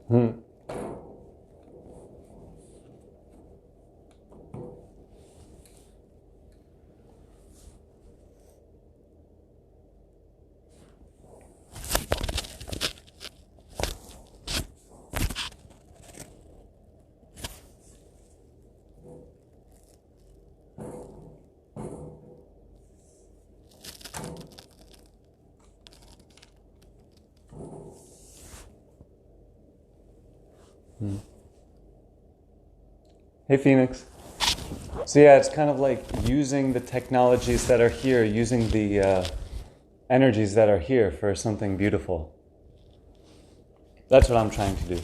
Hmm. Hey, Phoenix. So yeah, it's kind of like using the technologies that are here, using the energies that are here for something beautiful. That's what I'm trying to do.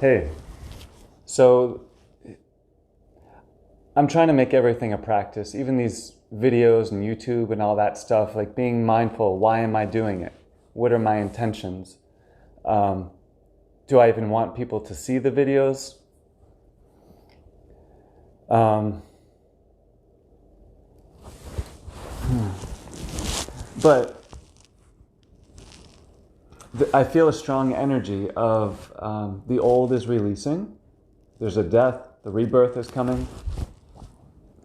Hey, so I'm trying to make everything a practice, even these videos and YouTube and all that stuff, like being mindful. Why am I doing it? What are my intentions? Do I even want people to see the videos? But I feel a strong energy of the old is releasing. There's a death. The rebirth is coming.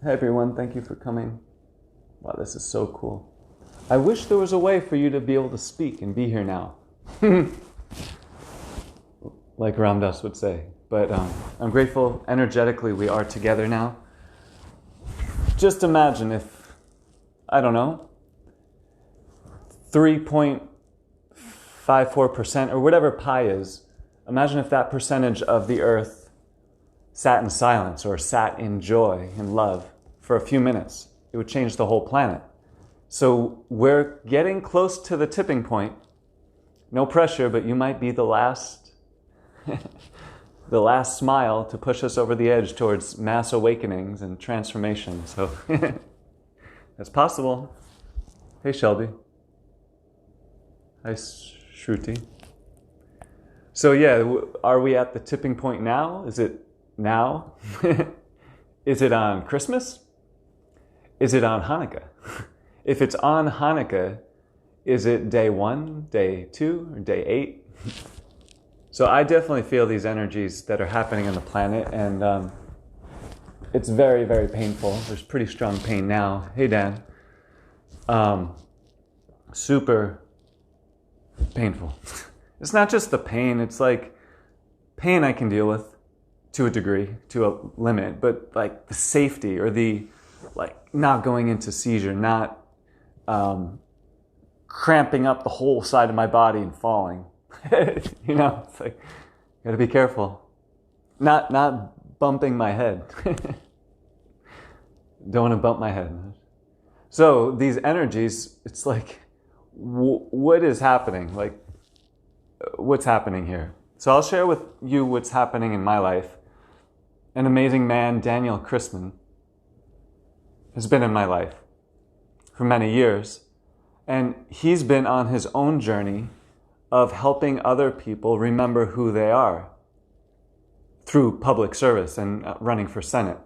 Hey everyone, thank you for coming. Wow, this is so cool. I wish there was a way for you to be able to speak and be here now. Like Ram Dass would say. But I'm grateful energetically we are together now. Just imagine if, I don't know, 3.54% or whatever pi is, imagine if that percentage of the earth sat in silence or sat in joy and love for a few minutes. It would change the whole planet. So we're getting close to the tipping point. No pressure, but you might be the last the last smile to push us over the edge towards mass awakenings and transformation. So that's possible. Hey Shelby. Hi Shruti. So yeah, are we at the tipping point now? Is it now? Is it on Christmas? Is it on Hanukkah? If it's on Hanukkah, is it day 1, day 2, or day 8? So I definitely feel these energies that are happening on the planet, and it's very, very painful. There's pretty strong pain now. Hey, Dan. Super painful. It's not just the pain. It's like pain I can deal with to a degree, to a limit, but like the safety or the like not going into seizure, not cramping up the whole side of my body and falling. You know, it's like, gotta be careful. Not bumping my head. Don't want to bump my head. So these energies, it's like, what is happening? Like, what's happening here? So I'll share with you what's happening in my life. An amazing man, Daniel Christman, has been in my life for many years. And he's been on his own journey of helping other people remember who they are through public service and running for Senate.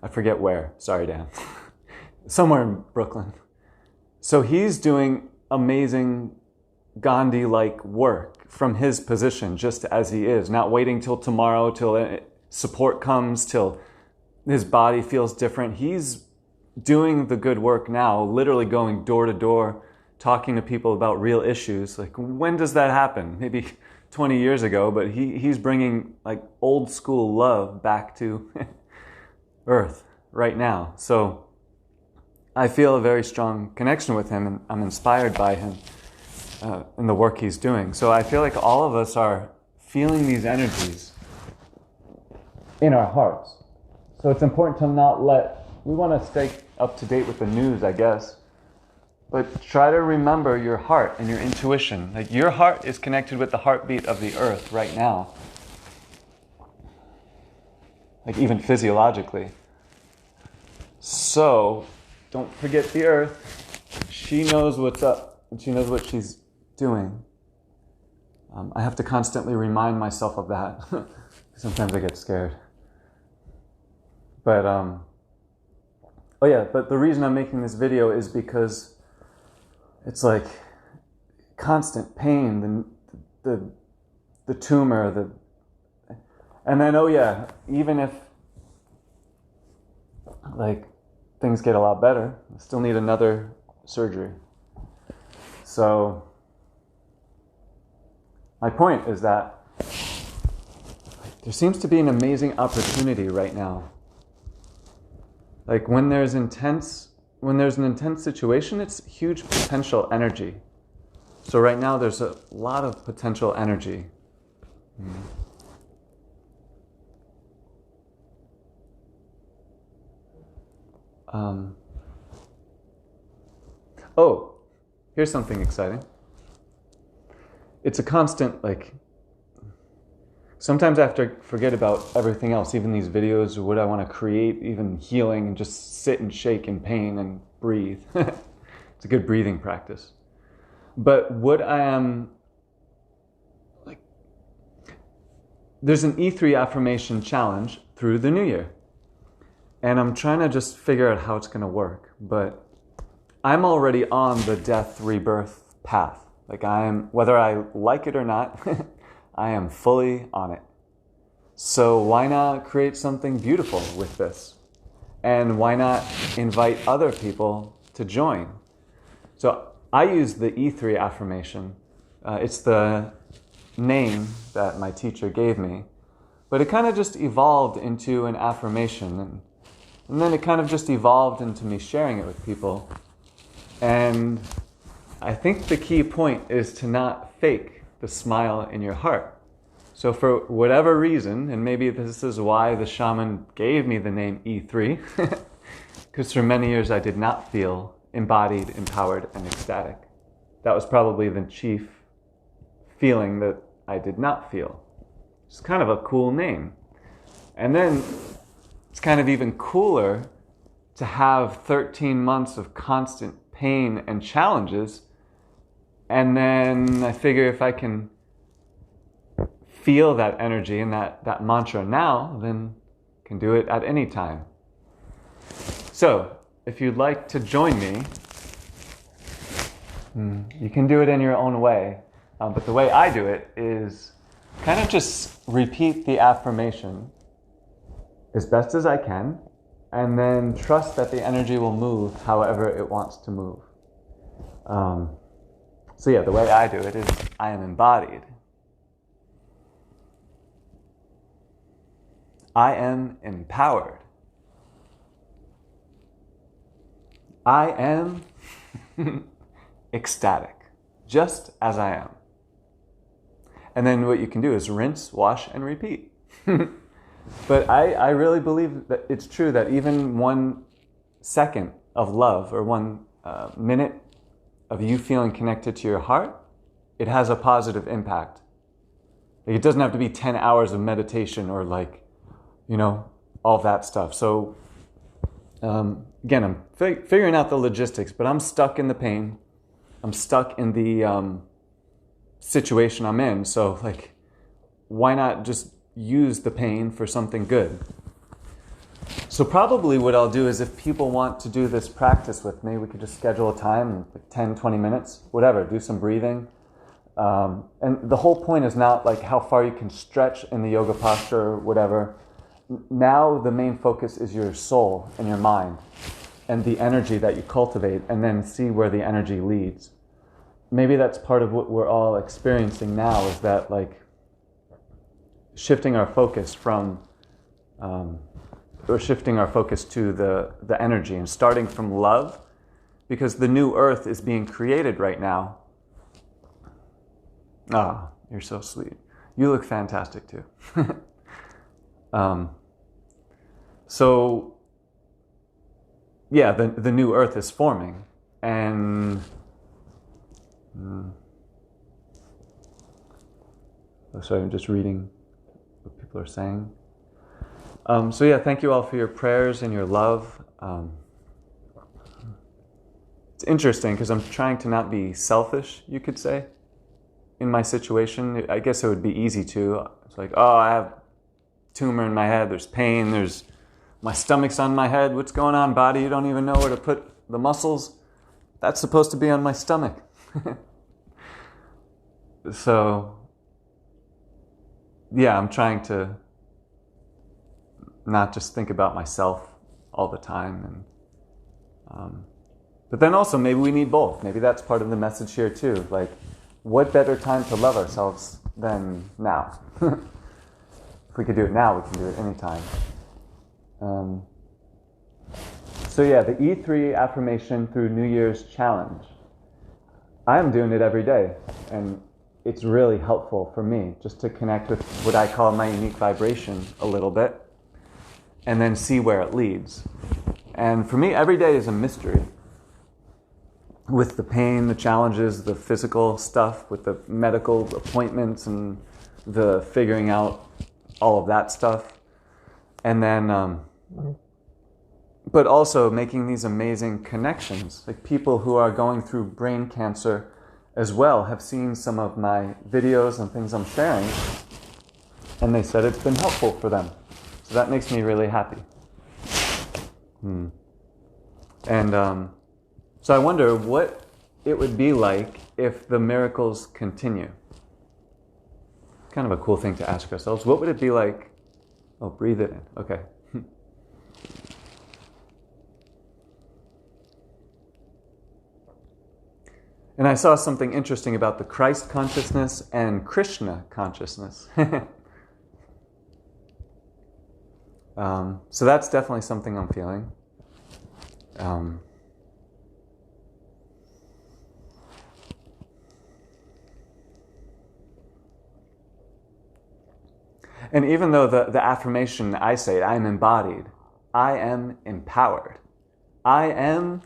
I forget where. Sorry, Dan. Somewhere in Brooklyn. So he's doing amazing Gandhi-like work from his position, just as he is, not waiting till tomorrow, till support comes, till his body feels different. He's doing the good work now, literally going door to door, talking to people about real issues. Like, when does that happen? Maybe 20 years ago, but he's bringing like old school love back to Earth right now. So I feel a very strong connection with him, and I'm inspired by him in the work he's doing. So I feel like all of us are feeling these energies in our hearts. So it's important to not we want to stay up to date with the news, I guess. But try to remember your heart and your intuition. Like, your heart is connected with the heartbeat of the earth right now. Like, even physiologically. So, don't forget the earth. She knows what's up, and she knows what she's doing. I have to constantly remind myself of that. Sometimes I get scared. But, but the reason I'm making this video is because it's like constant pain, the tumor, and then, oh yeah, even if like things get a lot better, I still need another surgery. So my point is that there seems to be an amazing opportunity right now. Like when there's an intense situation, it's huge potential energy. So right now there's a lot of potential energy. Oh, here's something exciting. It's a constant, like, sometimes I have to forget about everything else, even these videos or what I want to create, even healing, and just sit and shake in pain and breathe. It's a good breathing practice. But what I am, like, there's an E3 affirmation challenge through the new year. And I'm trying to just figure out how it's going to work. But I'm already on the death-rebirth path. Like whether I like it or not, I am fully on it. So why not create something beautiful with this? And why not invite other people to join? So I use the E3 affirmation. It's the name that my teacher gave me. But it kind of just evolved into an affirmation. And then it kind of just evolved into me sharing it with people. And I think the key point is to not fake the smile in your heart. So for whatever reason, and maybe this is why the shaman gave me the name E3, because for many years I did not feel embodied, empowered, and ecstatic. That was probably the chief feeling that I did not feel. It's kind of a cool name. And then it's kind of even cooler to have 13 months of constant pain and challenges. And then I figure if I can feel that energy and that mantra now, then I can do it at any time. So if you'd like to join me, you can do it in your own way. But the way I do it is kind of just repeat the affirmation as best as I can, and then trust that the energy will move however it wants to move. So yeah, the way I do it is I am embodied. I am empowered. I am ecstatic, just as I am. And then what you can do is rinse, wash, and repeat. But I really believe that it's true that even 1 second of love or 1 minute of you feeling connected to your heart, it has a positive impact. Like, it doesn't have to be 10 hours of meditation or all that stuff. So again, I'm figuring out the logistics, but I'm stuck in the pain. I'm stuck in the situation I'm in. So why not just use the pain for something good? So probably what I'll do is if people want to do this practice with me, we could just schedule a time, like 10, 20 minutes, whatever, do some breathing. And the whole point is not like how far you can stretch in the yoga posture or whatever. Now the main focus is your soul and your mind and the energy that you cultivate, and then see where the energy leads. Maybe that's part of what we're all experiencing now, is that shifting our focus from or shifting our focus to the energy and starting from love, because the new earth is being created right now. Ah, you're so sweet. You look fantastic too. So yeah, the new earth is forming, and sorry, I'm just reading what people are saying. So yeah, thank you all for your prayers and your love. It's interesting because I'm trying to not be selfish, you could say, in my situation. I guess it would be easy to. It's like, oh, I have a tumor in my head, there's pain, my stomach's on my head, what's going on, body? You don't even know where to put the muscles. That's supposed to be on my stomach. So yeah, I'm trying to not just think about myself all the time. But then also maybe we need both. Maybe that's part of the message here too. Like, what better time to love ourselves than now? If we could do it now, we can do it anytime. So yeah, the E3 affirmation through New Year's challenge. I'm doing it every day, and it's really helpful for me just to connect with what I call my unique vibration a little bit, and then see where it leads. And for me, every day is a mystery. With the pain, the challenges, the physical stuff, with the medical appointments and the figuring out all of that stuff. And then, but also making these amazing connections. Like people who are going through brain cancer as well have seen some of my videos and things I'm sharing, and they said it's been helpful for them. So that makes me really happy. And so I wonder what it would be like if the miracles continue. Kind of a cool thing to ask ourselves. What would it be like? Oh, breathe it in. Okay. And I saw something interesting about the Christ consciousness and Krishna consciousness. So that's definitely something I'm feeling. And even though the affirmation I say, I am embodied, I am empowered, I am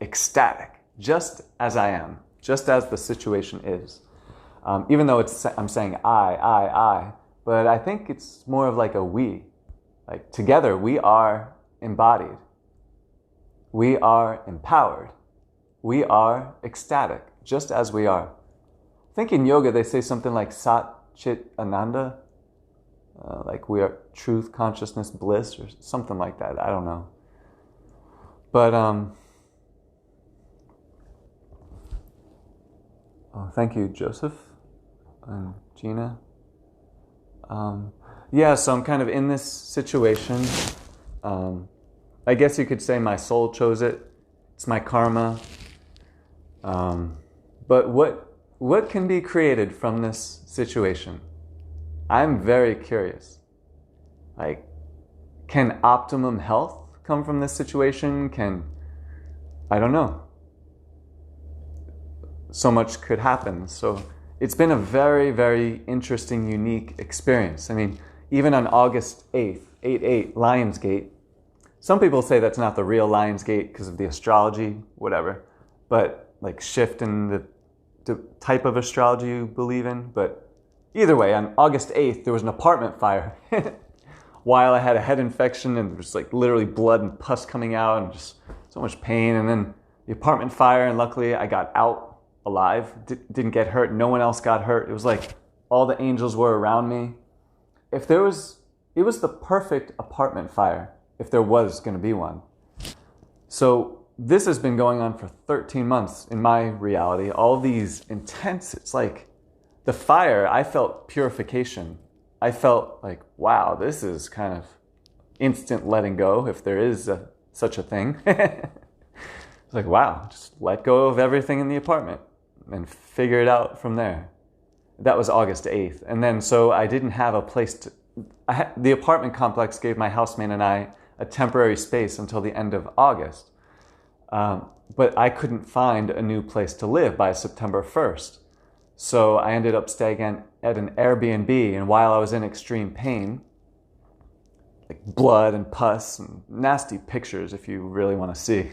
ecstatic, just as I am, just as the situation is. Even though I'm saying I, but I think it's more of like a we. Like together we are embodied, we are empowered, we are ecstatic, just as we are. I think in yoga they say something like Sat Chit Ananda, like we are truth, consciousness, bliss, or something like that. I don't know. But oh, thank you, Joseph and Gina. Yeah, so I'm kind of in this situation. I guess you could say my soul chose it. It's my karma. But what can be created from this situation? I'm very curious. Like, can optimum health come from this situation? I don't know. So much could happen. So it's been a very, very interesting, unique experience. I mean, even on August 8th, 8/8, Lionsgate, some people say that's not the real Lionsgate because of the astrology, whatever, but like shift in the type of astrology you believe in. But either way, on August 8th, there was an apartment fire while I had a head infection and there was like literally blood and pus coming out and just so much pain. And then the apartment fire, and luckily I got out alive, didn't get hurt. No one else got hurt. It was like all the angels were around me. It was the perfect apartment fire, if there was going to be one. So this has been going on for 13 months in my reality. All these intense, it's like the fire, I felt purification. I felt like, wow, this is kind of instant letting go, if there is such a thing. It's like, wow, just let go of everything in the apartment and figure it out from there. That was August 8th. And then so I didn't have a place to... the apartment complex gave my housemate and I a temporary space until the end of August. But I couldn't find a new place to live by September 1st. So I ended up staying at an Airbnb, and while I was in extreme pain, like blood and pus and nasty pictures if you really want to see,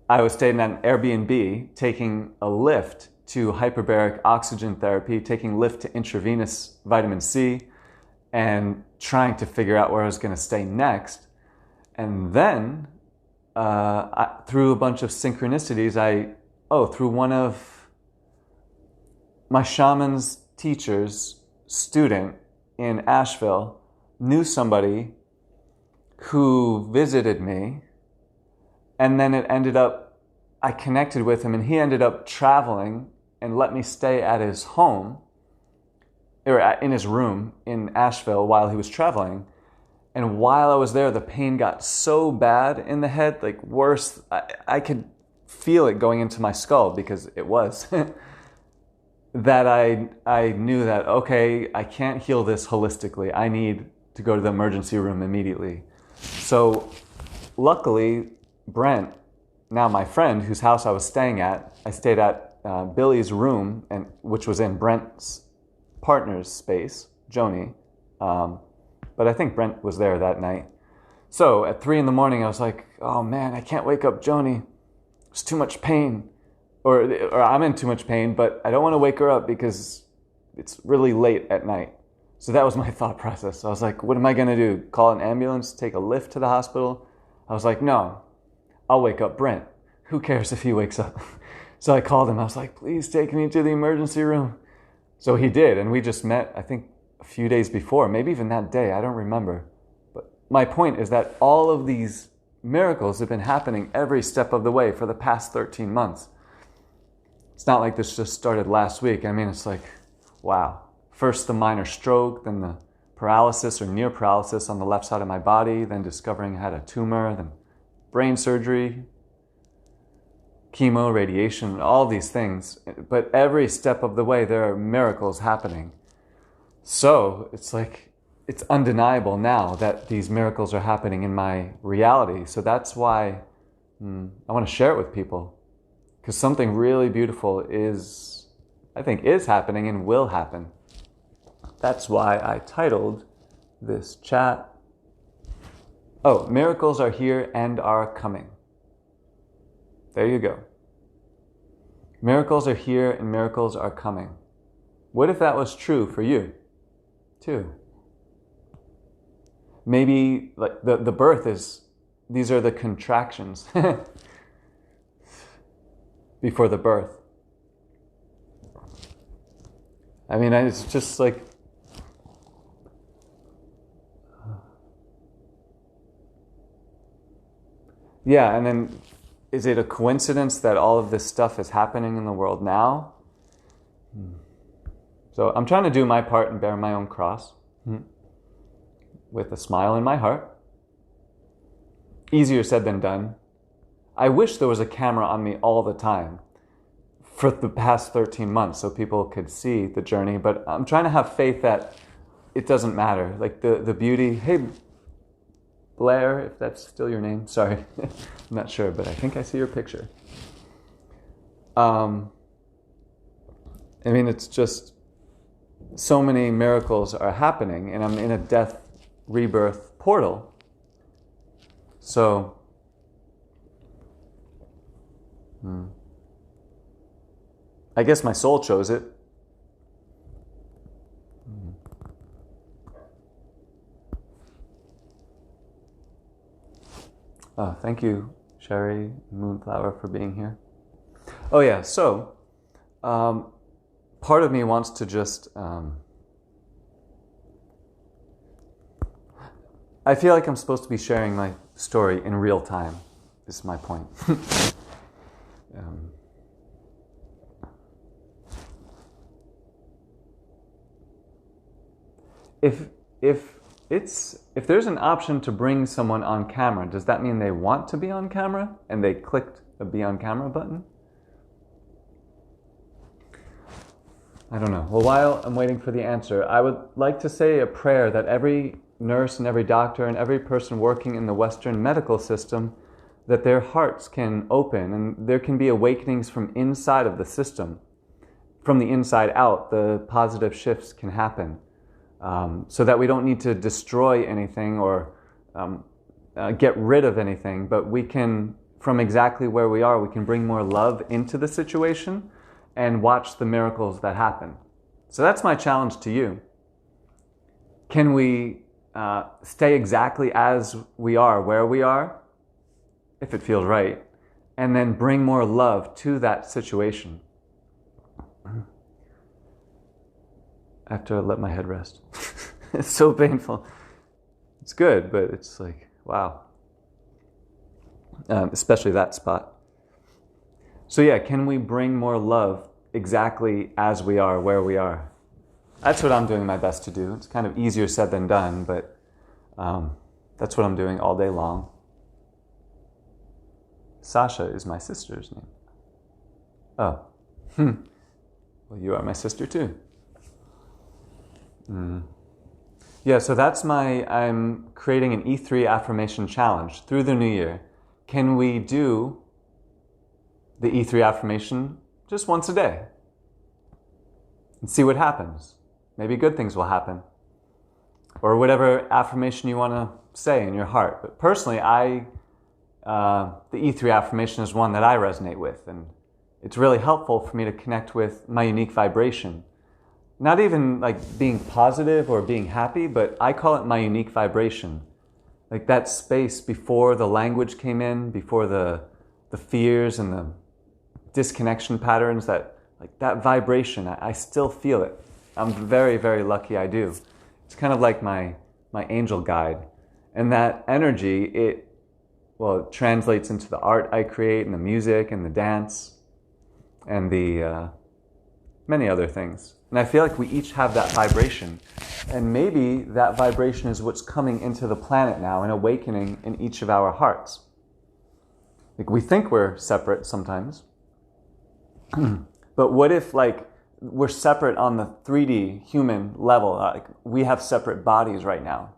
I was staying at an Airbnb, taking a lift to hyperbaric oxygen therapy, taking lift to intravenous vitamin C, and trying to figure out where I was going to stay next. And then, through a bunch of synchronicities, through one of my shaman's teacher's student in Asheville, knew somebody who visited me, and then it ended up, I connected with him, and he ended up traveling and let me stay at his home. or in his room in Asheville while he was traveling. And while I was there, the pain got so bad in the head, like worse. I could feel it going into my skull because it was, that I knew that, okay, I can't heal this holistically. I need to go to the emergency room immediately. So luckily, Brent, now my friend whose house I was staying at, I stayed at Billy's room, which was in Brent's partner's space, Joni. But I think Brent was there that night. So at 3 a.m, I was like, oh man, I can't wake up Joni. It's too much pain. Or I'm in too much pain, but I don't want to wake her up because it's really late at night. So that was my thought process. I was like, what am I going to do? Call an ambulance, take a lift to the hospital? I was like, no, I'll wake up Brent. Who cares if he wakes up? So I called him. I was like, please take me to the emergency room. So he did, and we just met, I think, a few days before, maybe even that day, I don't remember. But my point is that all of these miracles have been happening every step of the way for the past 13 months. It's not like this just started last week. I mean, it's like, wow. First the minor stroke, then the paralysis or near paralysis on the left side of my body, then discovering I had a tumor, then brain surgery, chemo, radiation, all these things. But every step of the way, there are miracles happening. So it's like, it's undeniable now that these miracles are happening in my reality. So that's why I want to share it with people. Because something really beautiful I think is happening and will happen. That's why I titled this chat, Miracles Are Here and Are Coming. There you go. Miracles are here and miracles are coming. What if that was true for you, too? Maybe like the birth these are the contractions before the birth. I mean, it's just like, yeah, and then is it a coincidence that all of this stuff is happening in the world now? So I'm trying to do my part and bear my own cross with a smile in my heart. Easier said than done. I wish there was a camera on me all the time for the past 13 months so people could see the journey, but I'm trying to have faith that it doesn't matter. Like the beauty, hey, Blair, if that's still your name, sorry, I'm not sure, but I think I see your picture. I mean, it's just so many miracles are happening, and I'm in a death-rebirth portal. So, I guess my soul chose it. Thank you, Sherry Moonflower, for being here. Oh yeah, so part of me wants to just I feel like I'm supposed to be sharing my story in real time, is my point. If there's an option to bring someone on camera, does that mean they want to be on camera and they clicked a be on camera button? I don't know. Well, while I'm waiting for the answer, I would like to say a prayer that every nurse and every doctor and every person working in the Western medical system, that their hearts can open and there can be awakenings from inside of the system. From the inside out, the positive shifts can happen. So that we don't need to destroy anything or get rid of anything, but we can, from exactly where we are, we can bring more love into the situation and watch the miracles that happen. So that's my challenge to you. Can we stay exactly as we are, where we are, if it feels right, and then bring more love to that situation? I have to let my head rest. It's so painful. It's good, but it's like, wow. Especially that spot. So yeah, can we bring more love exactly as we are, where we are? that's what I'm doing my best to do. It's kind of easier said than done, but that's what I'm doing all day long. Sasha is my sister's name. Oh. Well, you are my sister too. Yeah, so that's I'm creating an E3 affirmation challenge through the new year. Can we do the E3 affirmation just once a day and see what happens? Maybe good things will happen. Or whatever affirmation you want to say in your heart. But personally, the E3 affirmation is one that I resonate with, and it's really helpful for me to connect with my unique vibration. Not even like being positive or being happy, but I call it my unique vibration. Like that space before the language came in, before the fears and the disconnection patterns, that vibration, I still feel it. I'm very, very lucky I do. It's kind of like my angel guide. And that energy, it translates into the art I create and the music and the dance and the many other things. And I feel like we each have that vibration. And maybe that vibration is what's coming into the planet now and awakening in each of our hearts. Like we think we're separate sometimes. But what if we're separate on the 3D human level? Like we have separate bodies right now.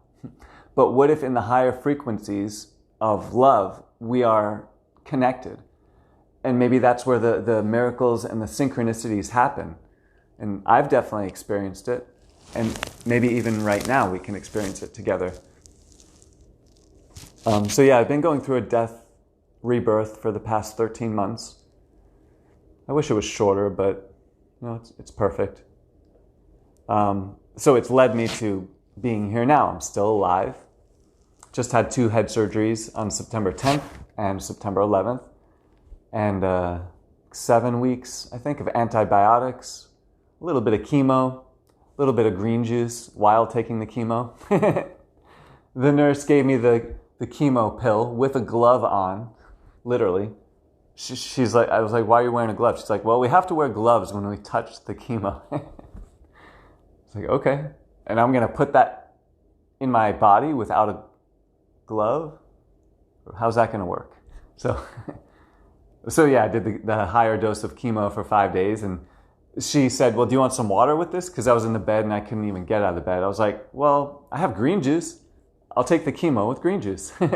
But what if in the higher frequencies of love, we are connected? And maybe that's where the miracles and the synchronicities happen. And I've definitely experienced it. And maybe even right now we can experience it together. So yeah, I've been going through a death rebirth for the past 13 months. I wish it was shorter, but it's perfect. So it's led me to being here now. I'm still alive. Just had 2 head surgeries on September 10th and September 11th. And 7 weeks, I think, of antibiotics, a little bit of chemo, a little bit of green juice while taking the chemo. The nurse gave me the chemo pill with a glove on, literally. She's like, I was like, why are you wearing a glove? She's like, well, we have to wear gloves when we touch the chemo. It's like, okay. And I'm going to put that in my body without a glove? How's that going to work? So yeah, I did the higher dose of chemo for 5 days, and she said, well, do you want some water with this? Because I was in the bed and I couldn't even get out of the bed. I was like, well, I have green juice. I'll take the chemo with green juice. So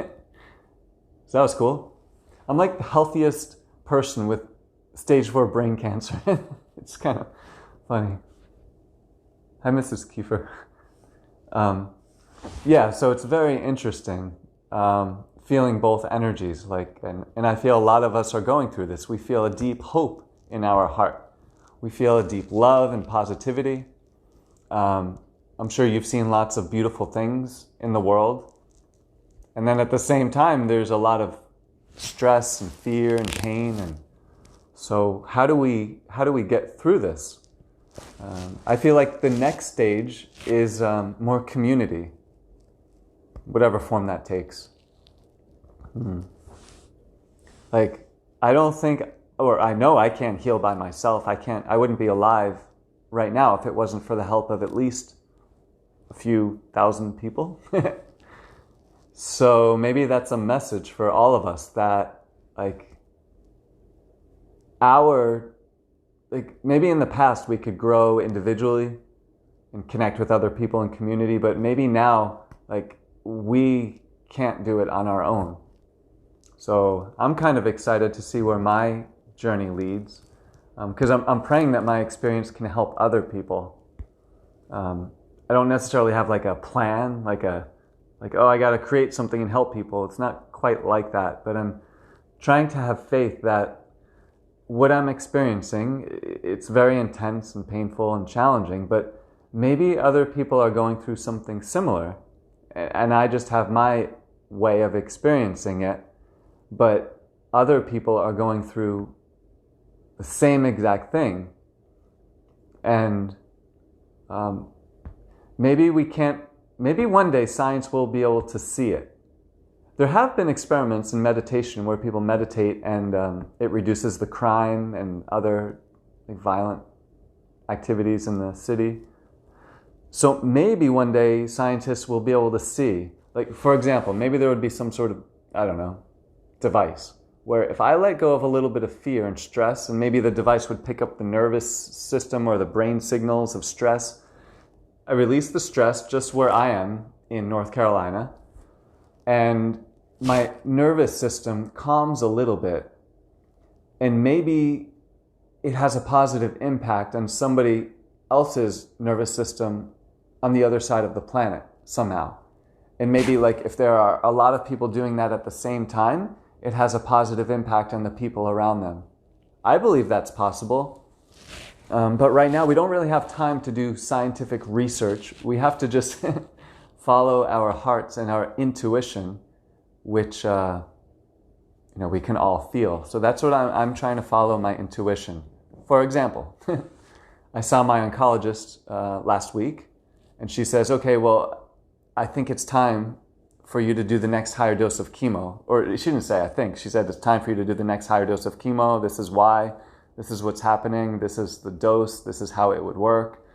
that was cool. I'm like the healthiest person with stage 4 brain cancer. It's kind of funny. Hi, Mrs. Kiefer. Yeah, so it's very interesting feeling both energies. And I feel a lot of us are going through this. We feel a deep hope in our heart. We feel a deep love and positivity. I'm sure you've seen lots of beautiful things in the world. And then at the same time, there's a lot of stress and fear and pain. And so how do we get through this? I feel like the next stage is more community, whatever form that takes. Like, I don't think, or I know I can't heal by myself. I wouldn't be alive right now if it wasn't for the help of at least a few thousand people. So maybe that's a message for all of us that maybe in the past we could grow individually and connect with other people in community, but maybe now we can't do it on our own. So I'm kind of excited to see where my journey leads, because I'm praying that my experience can help other people. I don't necessarily have a plan, oh, I got to create something and help people. It's not quite like that, but I'm trying to have faith that what I'm experiencing, it's very intense and painful and challenging, but maybe other people are going through something similar, and I just have my way of experiencing it, but other people are going through the same exact thing. And maybe one day science will be able to see it. There have been experiments in meditation where people meditate and it reduces the crime and other violent activities in the city. So maybe one day scientists will be able to see, like, for example, maybe there would be some sort of, I don't know, device where if I let go of a little bit of fear and stress, and maybe the device would pick up the nervous system or the brain signals of stress, I release the stress just where I am in North Carolina, and my nervous system calms a little bit, and maybe it has a positive impact on somebody else's nervous system on the other side of the planet somehow. And maybe like if there are a lot of people doing that at the same time, it has a positive impact on the people around them. I believe that's possible. But right now we don't really have time to do scientific research. We have to just follow our hearts and our intuition, which we can all feel. So that's what I'm trying to follow, my intuition. For example, I saw my oncologist last week, and she says, okay, well, I think it's time for you to do the next higher dose of chemo. Or she didn't say I think, she said it's time for you to do the next higher dose of chemo. This is why, this is what's happening, this is the dose, this is how it would work.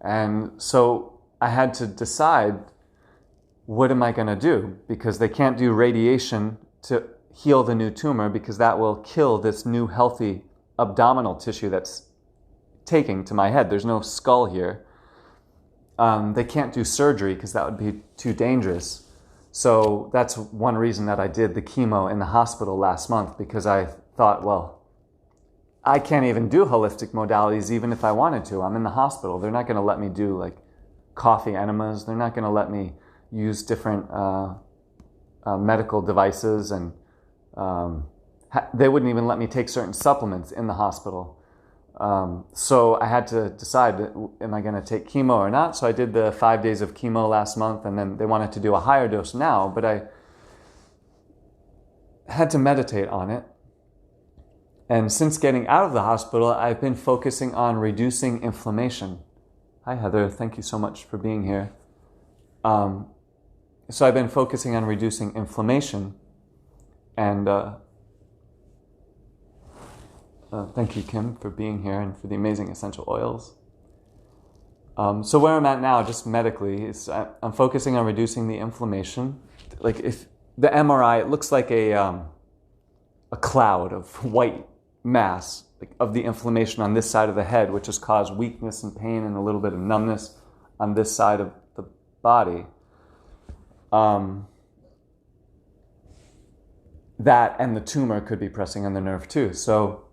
And so I had to decide, what am I going to do? Because they can't do radiation to heal the new tumor, because that will kill this new healthy abdominal tissue that's taking to my head. There's no skull here. They can't do surgery because that would be too dangerous. So that's one reason that I did the chemo in the hospital last month, because I thought, well, I can't even do holistic modalities even if I wanted to. I'm in the hospital. They're not going to let me do like coffee enemas. They're not going to let me use different medical devices, and they wouldn't even let me take certain supplements in the hospital. So I had to decide, am I going to take chemo or not? So I did the 5 days of chemo last month, and then they wanted to do a higher dose now, but I had to meditate on it. And since getting out of the hospital, I've been focusing on reducing inflammation. Hi, Heather. Thank you so much for being here. So I've been focusing on reducing inflammation, and thank you, Kim, for being here and for the amazing essential oils. So where I'm at now, just medically, is I'm focusing on reducing the inflammation. Like if the MRI, it looks like a cloud of white mass, like, of the inflammation on this side of the head, which has caused weakness and pain and a little bit of numbness on this side of the body. That and the tumor could be pressing on the nerve too. So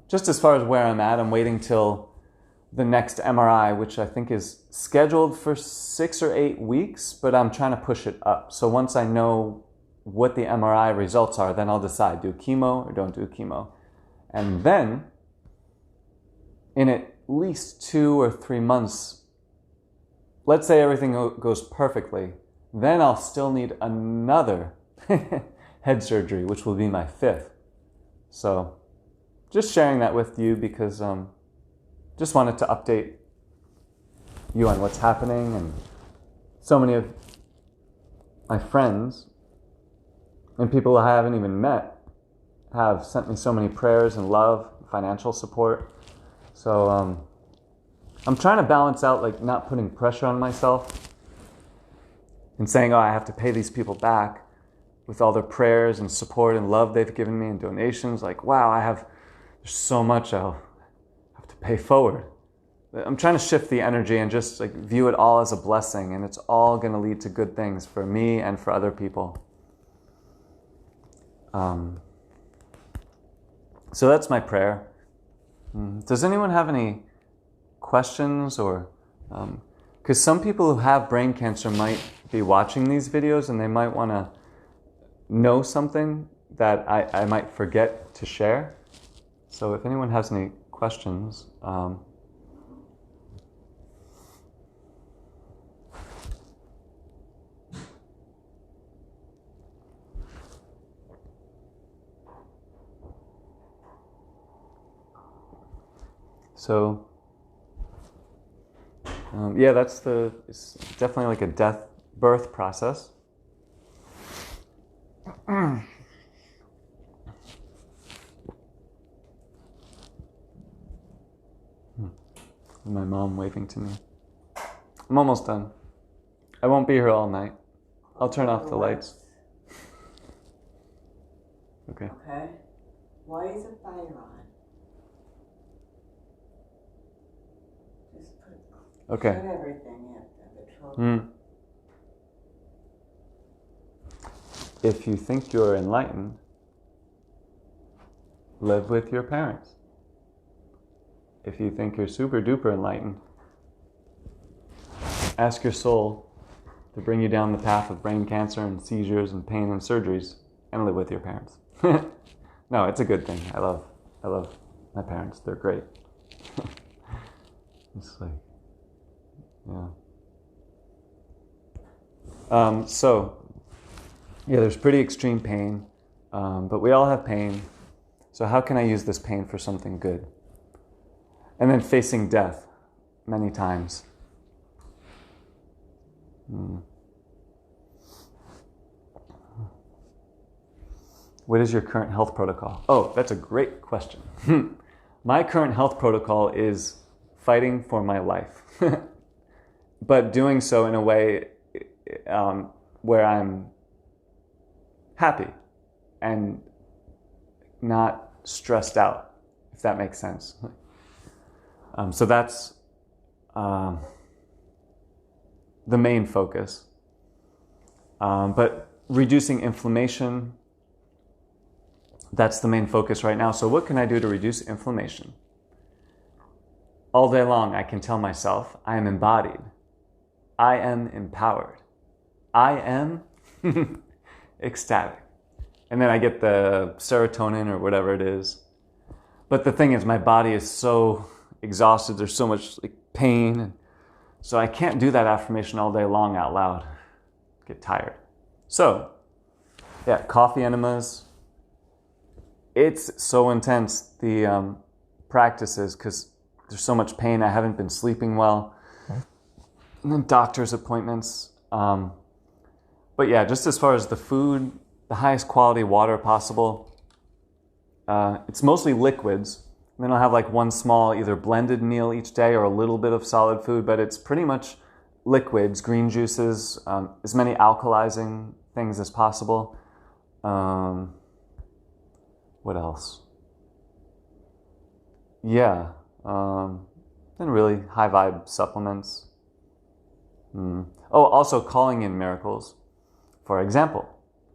just as far as where I'm at, I'm waiting till the next MRI, which I think is scheduled for 6 or 8 weeks, but I'm trying to push it up. So once I know what the MRI results are, then I'll decide, do chemo or don't do chemo. And then, in at least 2 or 3 months, let's say everything goes perfectly, then I'll still need another head surgery, which will be my 5th. So just sharing that with you because just wanted to update you on what's happening. And so many of my friends and people I haven't even met have sent me so many prayers and love, financial support. So I'm trying to balance out, like, not putting pressure on myself and saying, oh, I have to pay these people back with all their prayers and support and love they've given me and donations. Like, wow, there's so much I'll have to pay forward. I'm trying to shift the energy and just like view it all as a blessing, and it's all going to lead to good things for me and for other people. So that's my prayer. Does anyone have any questions, or because some people who have brain cancer might be watching these videos and they might want to know something that I might forget to share. So if anyone has any questions, so yeah, it's definitely like a death-birth process. My mom waving to me. I'm almost done. I won't be here all night. I'll turn off the lights. Okay. Okay. Why is a fire on? Just put everything in. If you think you're enlightened, live with your parents. If you think you're super duper enlightened, ask your soul to bring you down the path of brain cancer and seizures and pain and surgeries and live with your parents. No, it's a good thing. I love my parents. They're great. It's like, yeah. There's pretty extreme pain, but we all have pain. So how can I use this pain for something good? And then facing death many times. What is your current health protocol? Oh, that's a great question. My current health protocol is fighting for my life, but doing so in a way where I'm happy and not stressed out, if that makes sense. So that's the main focus. But reducing inflammation, that's the main focus right now. So what can I do to reduce inflammation? All day long, I can tell myself, I am embodied. I am empowered. I am ecstatic. And then I get the serotonin or whatever it is. But the thing is, my body is so exhausted. There's so much pain. So I can't do that affirmation all day long out loud. Get tired. So, yeah, coffee enemas. It's so intense, the practices, because there's so much pain. I haven't been sleeping well. And then doctor's appointments. But yeah, just as far as the food, the highest quality water possible. It's mostly liquids. And then I'll have like one small either blended meal each day or a little bit of solid food, but it's pretty much liquids, green juices, as many alkalizing things as possible. What else? Yeah. Then really high vibe supplements. Oh, also calling in miracles. For example,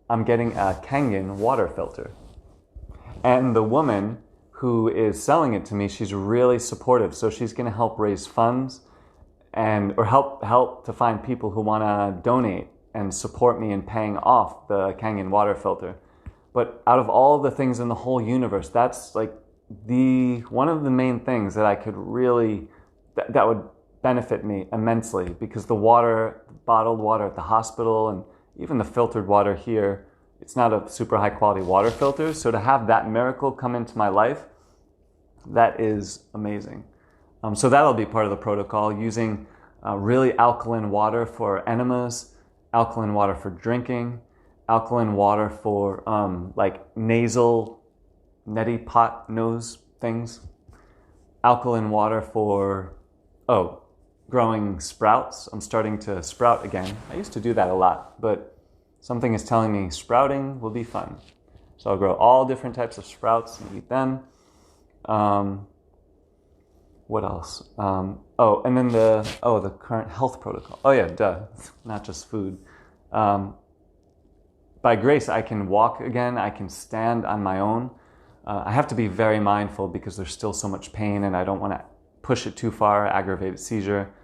I'm getting a Kangen water filter. And the woman who is selling it to me, she's really supportive. So she's going to help raise funds or help to find people who want to donate and support me in paying off the Kangen water filter. But out of all the things in the whole universe, that's like one of the main things that I could really, that would benefit me immensely, because the water, bottled water at the hospital and even the filtered water here, it's not a super high quality water filter. So to have that miracle come into my life, that is amazing. So that'll be part of the protocol, using really alkaline water for enemas, alkaline water for drinking, alkaline water for like nasal neti pot nose things, alkaline water for, growing sprouts. I'm starting to sprout again. I used to do that a lot, but something is telling me sprouting will be fun. So I'll grow all different types of sprouts and eat them. What else? And then the current health protocol. Oh yeah, duh, not just food. By grace, I can walk again. I can stand on my own. I have to be very mindful because there's still so much pain and I don't want to push it too far, aggravate a seizure.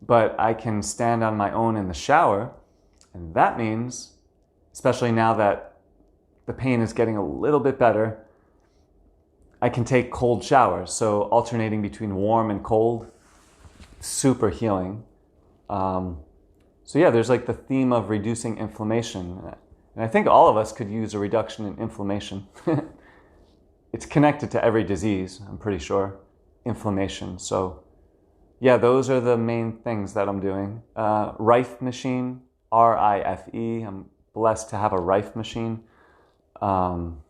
But I can stand on my own in the shower. And that means, especially now that the pain is getting a little bit better, I can take cold showers. So alternating between warm and cold, super healing. So yeah, there's like the theme of reducing inflammation. And I think all of us could use a reduction in inflammation. It's connected to every disease, I'm pretty sure, inflammation. So yeah, those are the main things that I'm doing. Rife machine, R-I-F-E. I'm blessed to have a Rife machine. And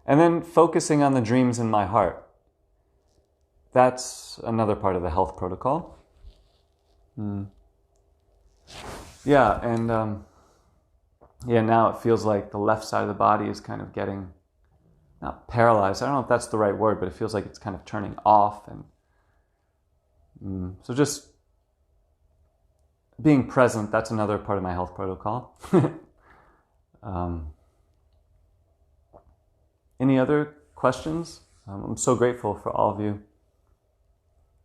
then focusing on the dreams in my heart. That's another part of the health protocol. Yeah, and now it feels like the left side of the body is kind of getting, not paralyzed, I don't know if that's the right word, but it feels like it's kind of turning off. And so just being present, that's another part of my health protocol. Any other questions? I'm so grateful for all of you.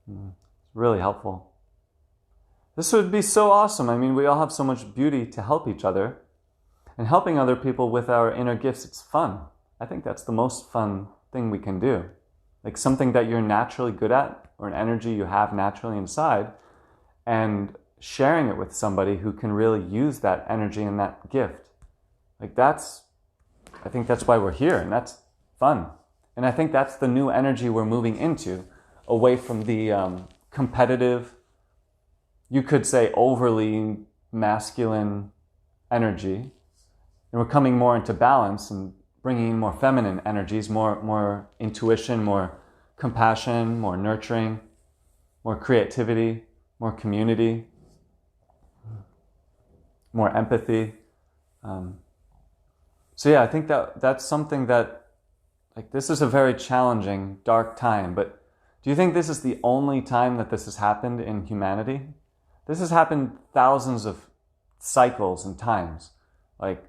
It's really helpful. This would be so awesome. I mean, we all have so much beauty to help each other. And helping other people with our inner gifts, it's fun. I think that's the most fun thing we can do. Like something that you're naturally good at, or an energy you have naturally inside, and sharing it with somebody who can really use that energy and that gift. Like I think that's why we're here, and that's fun. And I think that's the new energy we're moving into, away from the competitive, you could say overly masculine energy. And we're coming more into balance and bringing in more feminine energies, more intuition, more compassion, more nurturing, more creativity, more community, more empathy. So yeah, I think that's something that, like, this is a very challenging, dark time, but do you think this is the only time that this has happened in humanity? This has happened thousands of cycles and times. Like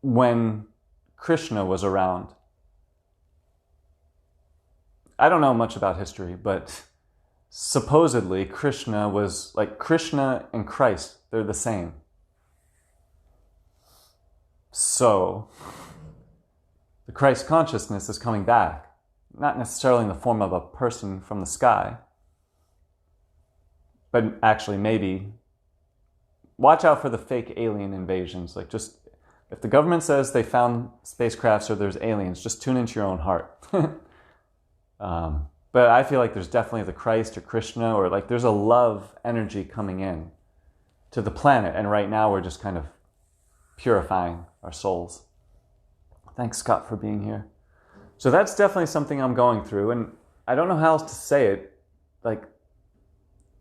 when Krishna was around. I don't know much about history, but supposedly Krishna was, like, Krishna and Christ, they're the same. So the Christ consciousness is coming back, not necessarily in the form of a person from the sky, but actually maybe watch out for the fake alien invasions. Like, just, if the government says they found spacecrafts or there's aliens, just tune into your own heart. But I feel like there's definitely the Christ or Krishna, or like there's a love energy coming in to the planet. And right now we're just kind of purifying our souls. Thanks, Scott, for being here. So that's definitely something I'm going through. And I don't know how else to say it, like,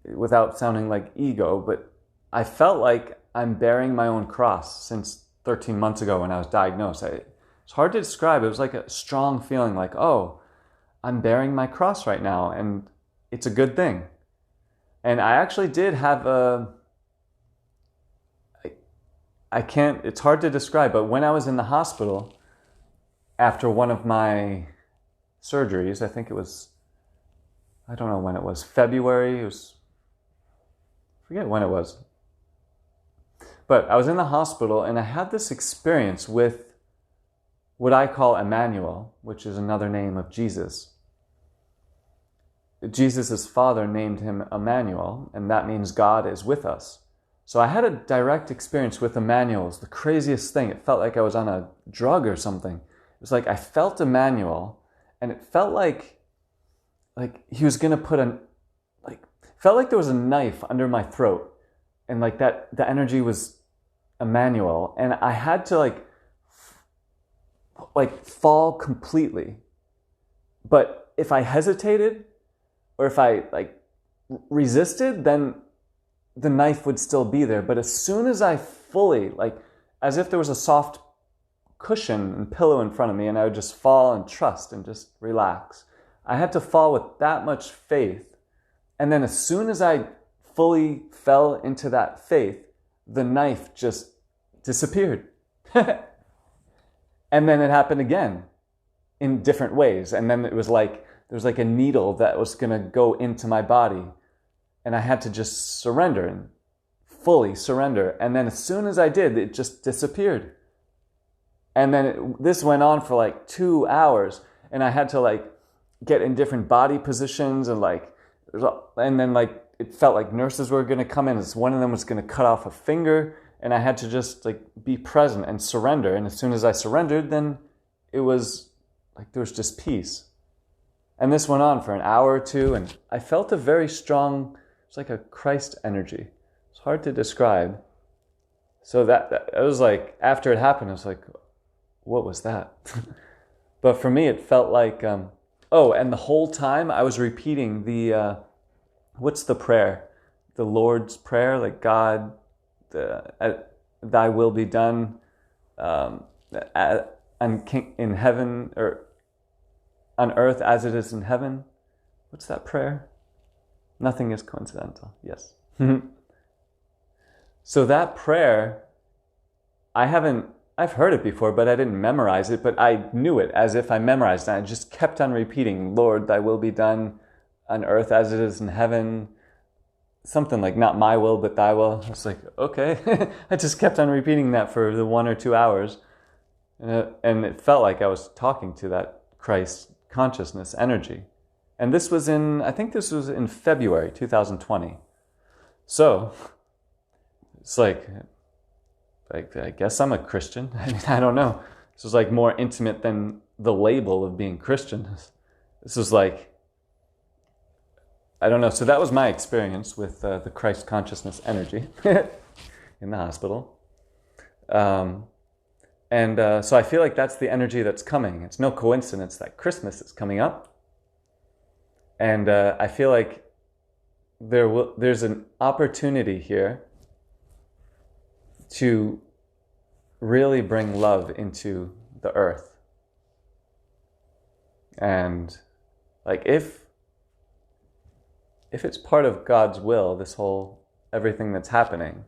without sounding like ego, but I felt like I'm bearing my own cross since 13 months ago when I was diagnosed. It's hard to describe. It was like a strong feeling like, oh, I'm bearing my cross right now, and it's a good thing. And I actually did have it's hard to describe, but when I was in the hospital after one of my surgeries, I think it was, I don't know when it was, February, I forget when it was. But I was in the hospital and I had this experience with what I call Emmanuel, which is another name of Jesus. Jesus' father named him Emmanuel, and that means God is with us. So I had a direct experience with Emmanuel. It was the craziest thing. It felt like I was on a drug or something. It was like I felt Emmanuel, and it felt like he was going to felt like there was a knife under my throat, and like that, the energy was Emmanuel, and I had to fall completely. But if I hesitated, or if I resisted, then the knife would still be there. But as soon as I fully, as if there was a soft cushion and pillow in front of me, and I would just fall and trust and just relax. I had to fall with that much faith. And then as soon as I fully fell into that faith, the knife just disappeared. And then it happened again in different ways. And then it was like, there was like a needle that was going to go into my body. And I had to just surrender and fully surrender. And then as soon as I did, it just disappeared. And then this went on for 2 hours. And I had to get in different body positions. And then it felt like nurses were going to come in. One of them was going to cut off a finger. And I had to just be present and surrender. And as soon as I surrendered, then it was there was just peace. And this went on for an hour or two. And I felt a very strong, it's like a Christ energy. It's hard to describe. So that it was after it happened, I was like, what was that? But for me, it felt like, and the whole time I was repeating what's the prayer? the Lord's Prayer, like God, thy will be done in heaven, or on earth as it is in heaven. What's that prayer? Nothing is coincidental. Yes. So that prayer, I've heard it before, but I didn't memorize it, but I knew it as if I memorized it. I just kept on repeating, Lord, thy will be done on earth as it is in heaven. Something like, not my will, but thy will. I was like, okay. I just kept on repeating that for the 1 or 2 hours. And it felt like I was talking to that Christ consciousness energy. And this was I think this was in February 2020. So, it's like, I guess I'm a Christian. I mean, I don't know. This was like more intimate than the label of being Christian. This was like, I don't know. So that was my experience with the Christ consciousness energy in the hospital. So I feel like that's the energy that's coming. It's no coincidence that Christmas is coming up. And I feel like there's an opportunity here to really bring love into the earth. And like if it's part of God's will, this whole everything that's happening,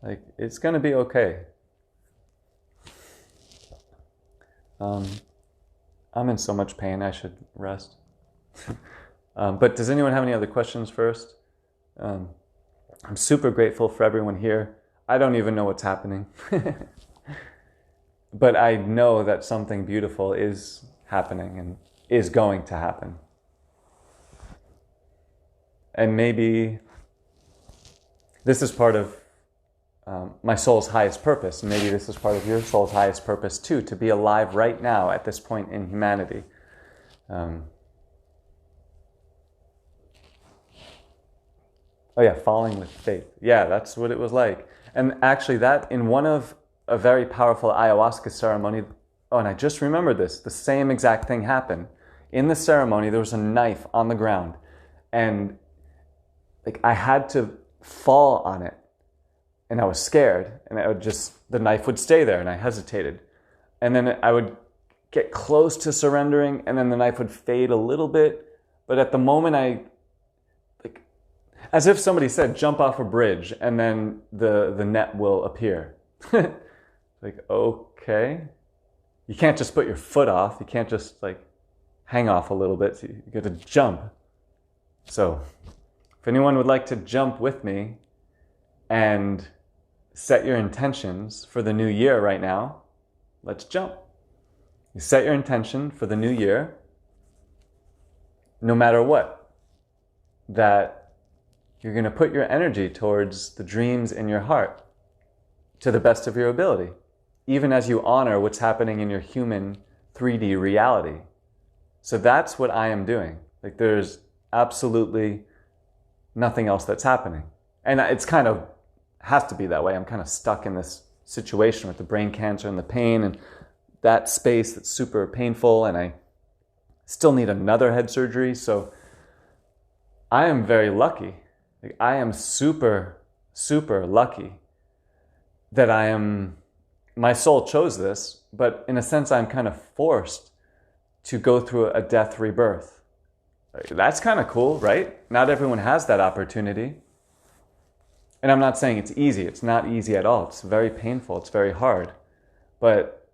like it's going to be okay. I'm in so much pain, I should rest. But does anyone have any other questions first? I'm super grateful for everyone here. I don't even know what's happening. But I know that something beautiful is happening and is going to happen. And maybe this is part of my soul's highest purpose. And maybe this is part of your soul's highest purpose too, to be alive right now at this point in humanity. Oh yeah, falling with faith. Yeah, that's what it was like. And actually that in one of a very powerful ayahuasca ceremony, oh, and I just remembered this, the same exact thing happened. In the ceremony, there was a knife on the ground, and like I had to fall on it, and I was scared, and the knife would stay there, and I hesitated. And then I would get close to surrendering, and then the knife would fade a little bit, but at the moment as if somebody said, jump off a bridge, and then the net will appear. Like, okay. You can't just put your foot off. You can't just like hang off a little bit. So you got to jump. So if anyone would like to jump with me and set your intentions for the new year right now, let's jump. You set your intention for the new year, no matter what, that you're going to put your energy towards the dreams in your heart to the best of your ability, even as you honor what's happening in your human 3D reality. So that's what I am doing. Like there's absolutely nothing else that's happening. And it's kind of has to be that way. I'm kind of stuck in this situation with the brain cancer and the pain and that space that's super painful, and I still need another head surgery. So I am very lucky. I am super, super lucky that my soul chose this, but in a sense I'm kind of forced to go through a death rebirth. That's kind of cool, right? Not everyone has that opportunity. And I'm not saying it's easy. It's not easy at all. It's very painful. It's very hard. But,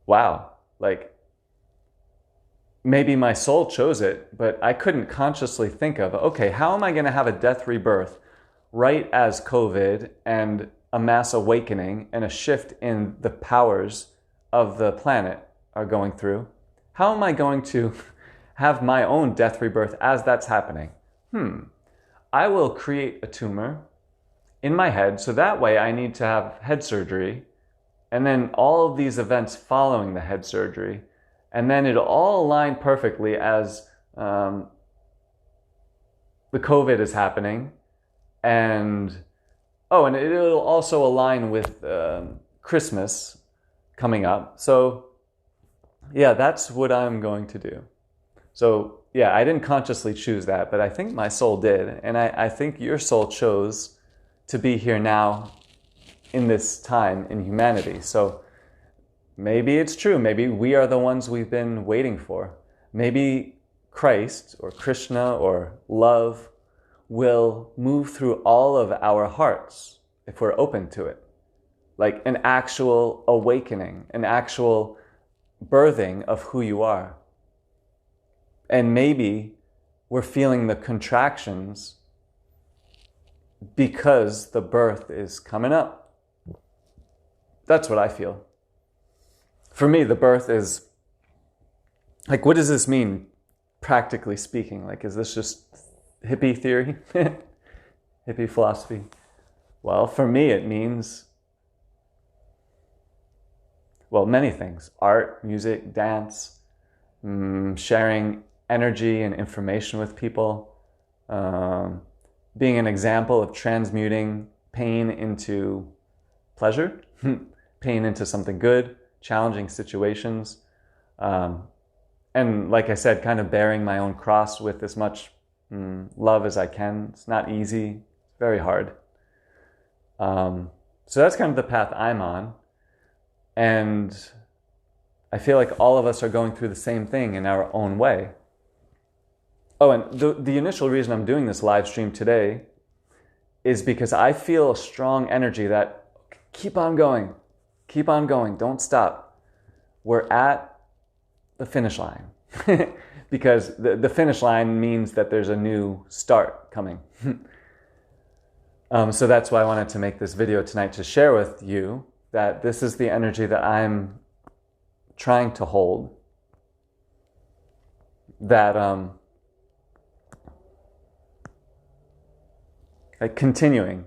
wow, like, maybe my soul chose it, but I couldn't consciously think of, okay, how am I going to have a death rebirth right as COVID and a mass awakening and a shift in the powers of the planet are going through? How am I going to have my own death rebirth as that's happening? I will create a tumor in my head, so that way I need to have head surgery, and then all of these events following the head surgery, and then it'll all align perfectly as the COVID is happening. And it'll also align with Christmas coming up. So yeah, that's what I'm going to do. So yeah, I didn't consciously choose that, but I think my soul did. And I think your soul chose to be here now in this time in humanity. So maybe it's true. Maybe we are the ones we've been waiting for. Maybe Christ or Krishna or love will move through all of our hearts if we're open to it. Like an actual awakening, an actual birthing of who you are. And maybe we're feeling the contractions because the birth is coming up. That's what I feel. For me, the birth is, like, what does this mean, practically speaking? Like, is this just hippie theory? Hippie philosophy? Well, for me, it means, well, many things. Art, music, dance, sharing energy and information with people, being an example of transmuting pain into pleasure, pain into something good, challenging situations, and like I said, kind of bearing my own cross with as much love as I can. It's not easy, it's very hard. So that's kind of the path I'm on. And I feel like all of us are going through the same thing in our own way. Oh, and the initial reason I'm doing this live stream today is because I feel a strong energy that keep on going, don't stop. We're at the finish line because the finish line means that there's a new start coming. So that's why I wanted to make this video tonight to share with you that this is the energy that I'm trying to hold, that like continuing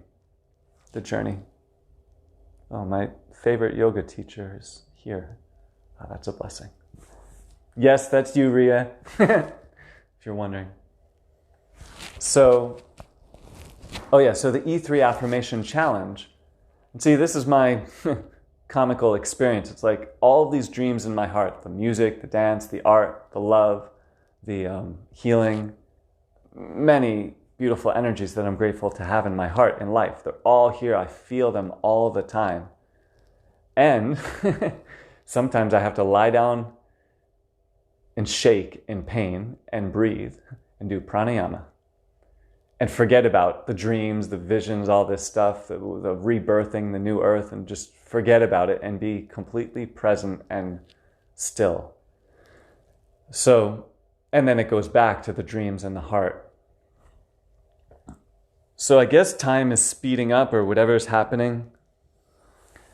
the journey. Oh, my favorite yoga teacher is here. Oh, that's a blessing. Yes, that's you, Ria, if you're wondering. So, oh yeah, so the E3 Affirmation Challenge. And see, this is my comical experience. It's like all of these dreams in my heart, the music, the dance, the art, the love, the healing, many beautiful energies that I'm grateful to have in my heart and life. They're all here. I feel them all the time. And sometimes I have to lie down and shake in pain and breathe and do pranayama and forget about the dreams, the visions, all this stuff, the rebirthing, the new earth, and just forget about it and be completely present and still. So, and then it goes back to the dreams and the heart. So I guess time is speeding up or whatever is happening.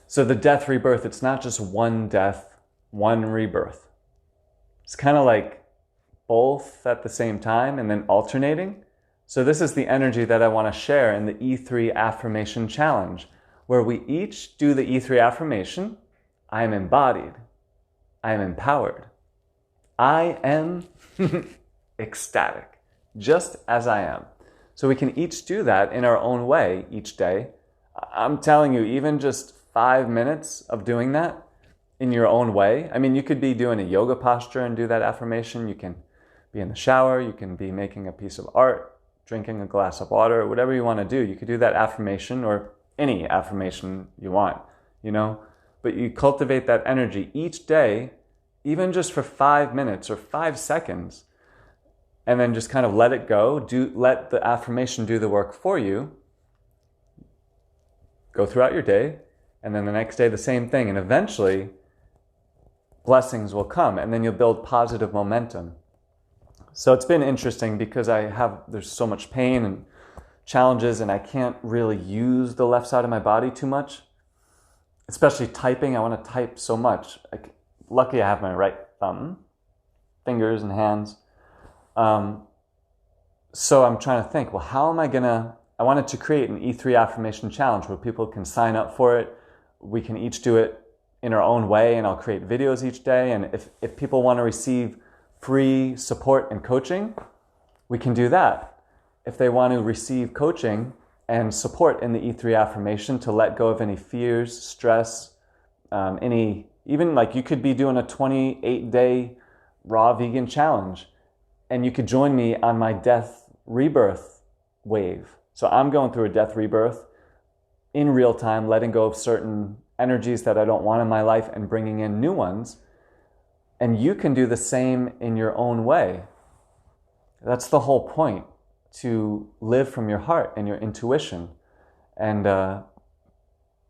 So the death rebirth, it's not just one death, one rebirth. It's kind of like both at the same time and then alternating. So this is the energy that I want to share in the E3 Affirmation Challenge, where we each do the E3 affirmation. I am embodied. I am empowered. I am ecstatic, just as I am. So we can each do that in our own way each day. I'm telling you, even just 5 minutes of doing that in your own way. I mean, you could be doing a yoga posture and do that affirmation. You can be in the shower. You can be making a piece of art, drinking a glass of water, whatever you want to do. You could do that affirmation or any affirmation you want, you know. But you cultivate that energy each day, even just for 5 minutes or 5 seconds. And then just kind of let it go. Let the affirmation do the work for you. Go throughout your day. And then the next day, the same thing. And eventually, blessings will come. And then you'll build positive momentum. So it's been interesting because there's so much pain and challenges. And I can't really use the left side of my body too much. Especially typing. I want to type so much. Lucky I have my right thumb, fingers and hands. So I'm trying to think, well, how am I I wanted to create an E3 affirmation challenge where people can sign up for it. We can each do it in our own way, and I'll create videos each day. And if people want to receive free support and coaching, we can do that. If they want to receive coaching and support in the E3 affirmation to let go of any fears, stress, even like you could be doing a 28-day raw vegan challenge. and you could join me on my death rebirth wave. So I'm going through a death rebirth in real time, letting go of certain energies that I don't want in my life and bringing in new ones. And you can do the same in your own way. That's the whole point, to live from your heart and your intuition. And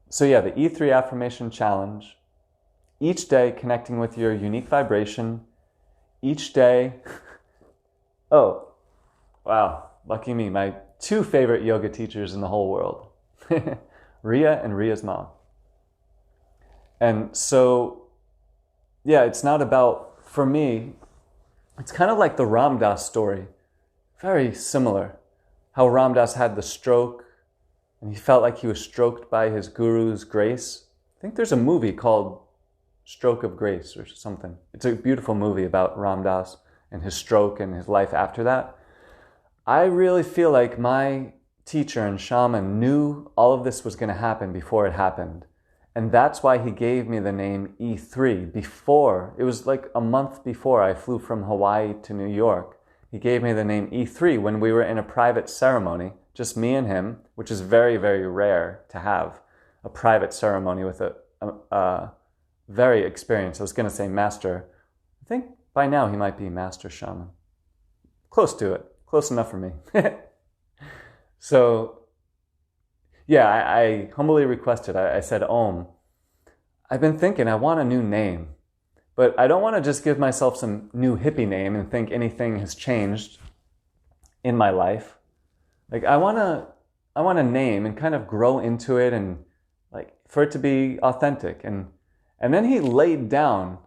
so yeah, the E3 Affirmation Challenge. Each day connecting with your unique vibration. Each day, oh, wow, lucky me, my 2 favorite yoga teachers in the whole world. Ria and Ria's mom. And so, yeah, it's not about, for me, it's kind of like the Ram Dass story. Very similar. How Ram Dass had the stroke and he felt like he was stroked by his guru's grace. I think there's a movie called Stroke of Grace or something. It's a beautiful movie about Ram Dass and his stroke and his life after that. I really feel like my teacher and shaman knew all of this was going to happen before it happened. And that's why he gave me the name E3 before. It was like a month before I flew from Hawaii to New York. He gave me the name E3 when we were in a private ceremony, just me and him, which is very, very rare to have a private ceremony with a very experienced, I was going to say master. I think by now he might be master shaman. Close to it. Close enough for me. So, yeah, I humbly requested, I said, Om, I've been thinking I want a new name, but I don't want to just give myself some new hippie name and think anything has changed in my life. Like, I want a name and kind of grow into it and like for it to be authentic. And then he laid down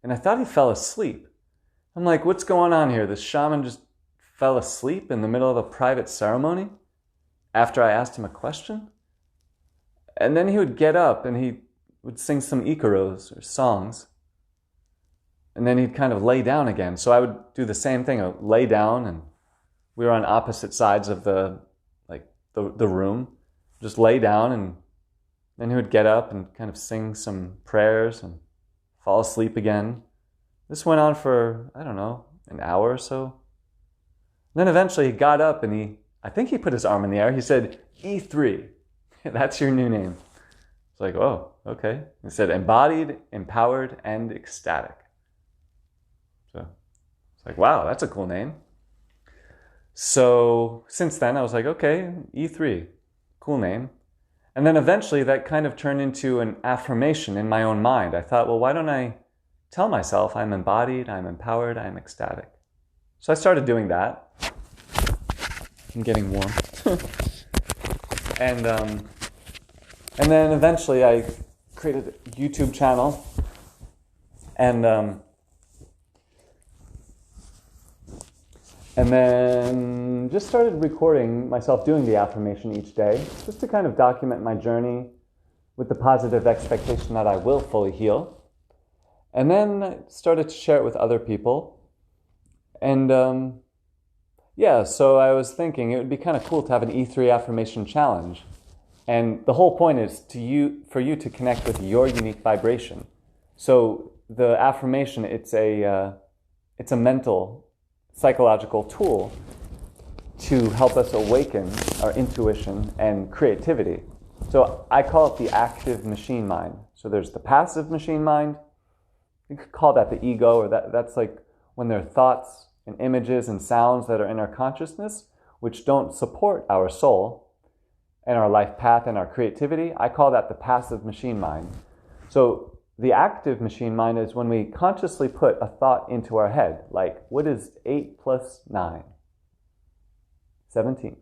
and I thought he fell asleep. I'm like, what's going on here? This shaman just fell asleep in the middle of a private ceremony after I asked him a question? And then he would get up and he would sing some ikaros or songs. And then he'd kind of lay down again. So I would do the same thing. I would lay down and we were on opposite sides of the room. Just lay down and then he would get up and kind of sing some prayers and fall asleep again. This went on for, I don't know, an hour or so. Then eventually he got up and I think he put his arm in the air. He said, E3, that's your new name. It's like, oh, okay. He said, Embodied, Empowered, and Ecstatic. So it's like, wow, that's a cool name. So since then I was like, okay, E3, cool name. And then eventually that kind of turned into an affirmation in my own mind. I thought, well, why don't I tell myself I'm embodied, I'm empowered, I'm ecstatic. So I started doing that. I'm getting warm. And then eventually I created a YouTube channel and then just started recording myself doing the affirmation each day, just to kind of document my journey with the positive expectation that I will fully heal. And then I started to share it with other people. And yeah, so I was thinking it would be kind of cool to have an E3 affirmation challenge. And the whole point is for you to connect with your unique vibration. So the affirmation, it's a mental, psychological tool to help us awaken our intuition and creativity. So I call it the active machine mind. So there's the passive machine mind. You could call that the ego, or that's like when there are thoughts and images and sounds that are in our consciousness which don't support our soul and our life path and our creativity. I call that the passive machine mind. So the active machine mind is when we consciously put a thought into our head, like, what is 8 plus 9? 17.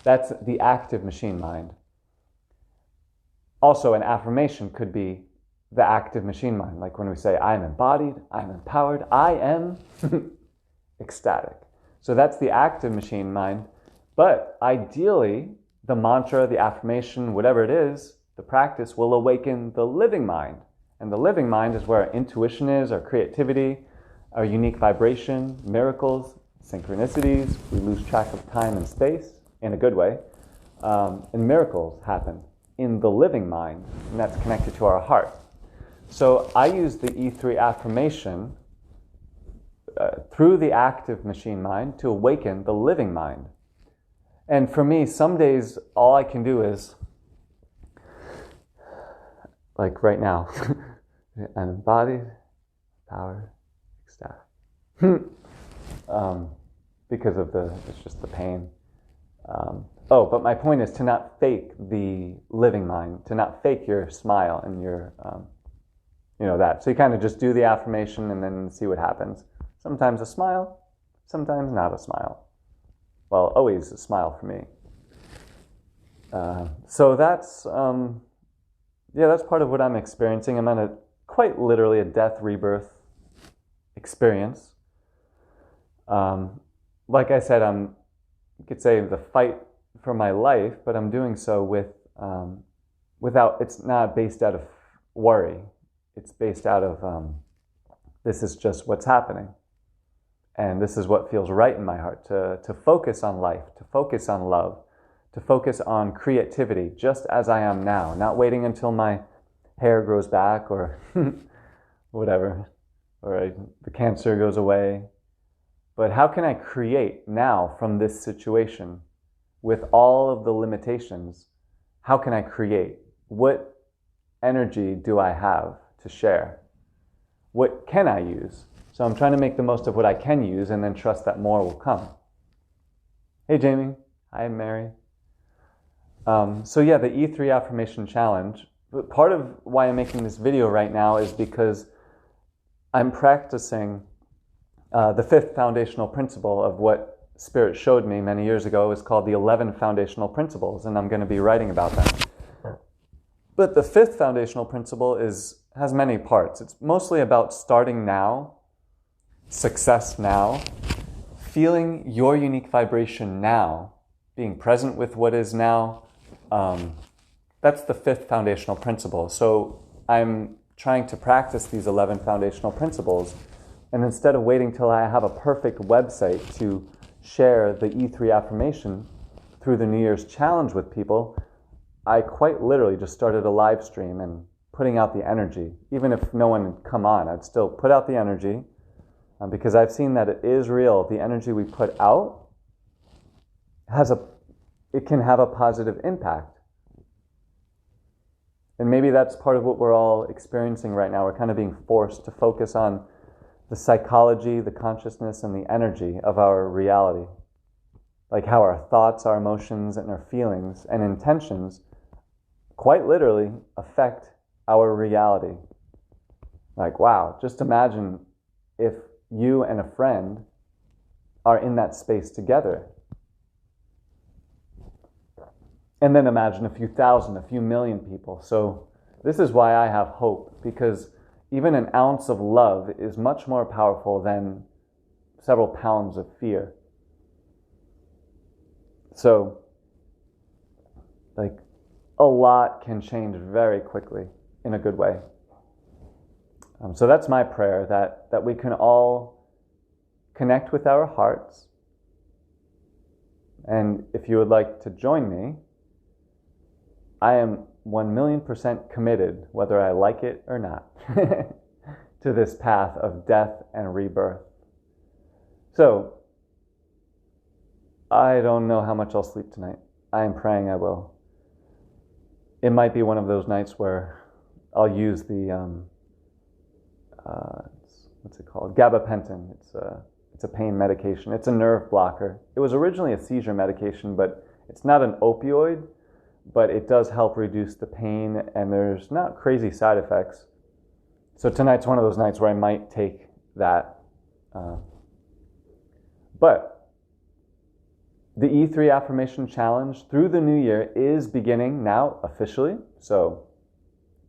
That's the active machine mind. Also, an affirmation could be the active machine mind, like when we say, I am embodied, I am empowered, I am ecstatic. So that's the active machine mind. But ideally, the mantra, the affirmation, whatever it is, the practice will awaken the living mind. And the living mind is where our intuition is, our creativity, our unique vibration, miracles, synchronicities. We lose track of time and space in a good way. And miracles happen in the living mind, and that's connected to our heart. So I use the E3 affirmation through the active machine mind to awaken the living mind. And for me, some days all I can do is, like right now, I'm embodied, power, ecstatic. Because of it's just the pain. But my point is to not fake the living mind, to not fake your smile and your, that. So you kind of just do the affirmation and then see what happens. Sometimes a smile, sometimes not a smile. Well, always a smile for me. So that's part of what I'm experiencing. I'm on quite literally a death-rebirth experience. Like I said, you could say the fight for my life, but I'm doing so without, it's not based out of worry. It's based out of, this is just what's happening. And this is what feels right in my heart, to focus on life, to focus on love, to focus on creativity, just as I am now, not waiting until my hair grows back or whatever, or the cancer goes away. But how can I create now from this situation with all of the limitations? How can I create? What energy do I have to share? What can I use? So I'm trying to make the most of what I can use and then trust that more will come. Hey, Jamie. Hi, Mary. The E3 Affirmation Challenge. Part of why I'm making this video right now is because I'm practicing the 5th foundational principle of what Spirit showed me many years ago. Is called the 11 foundational principles, and I'm going to be writing about them. But the 5th foundational principle has many parts. It's mostly about starting now, success now, feeling your unique vibration now, being present with what is now. That's the 5th foundational principle. So I'm trying to practice these 11 foundational principles, and instead of waiting till I have a perfect website to share the E3 affirmation through the New Year's challenge with people, I quite literally just started a live stream and putting out the energy. Even if no one would come on, I'd still put out the energy because I've seen that it is real. The energy we put out it can have a positive impact. And maybe that's part of what we're all experiencing right now. We're kind of being forced to focus on the psychology, the consciousness, and the energy of our reality. Like how our thoughts, our emotions, and our feelings and intentions quite literally affect our reality. Like, wow, just imagine if you and a friend are in that space together. And then imagine a few thousand, a few million people. So this is why I have hope, because even an ounce of love is much more powerful than several pounds of fear. So, a lot can change very quickly in a good way. So that's my prayer, that we can all connect with our hearts. And if you would like to join me, I am 1,000,000% committed, whether I like it or not, to this path of death and rebirth. So, I don't know how much I'll sleep tonight. I am praying I will. It might be one of those nights where I'll use the, what's it called? Gabapentin. It's a pain medication. It's a nerve blocker. It was originally a seizure medication, but it's not an opioid, but it does help reduce the pain, and there's not crazy side effects. So tonight's one of those nights where I might take that. But the E3 Affirmation Challenge through the new year is beginning now officially, so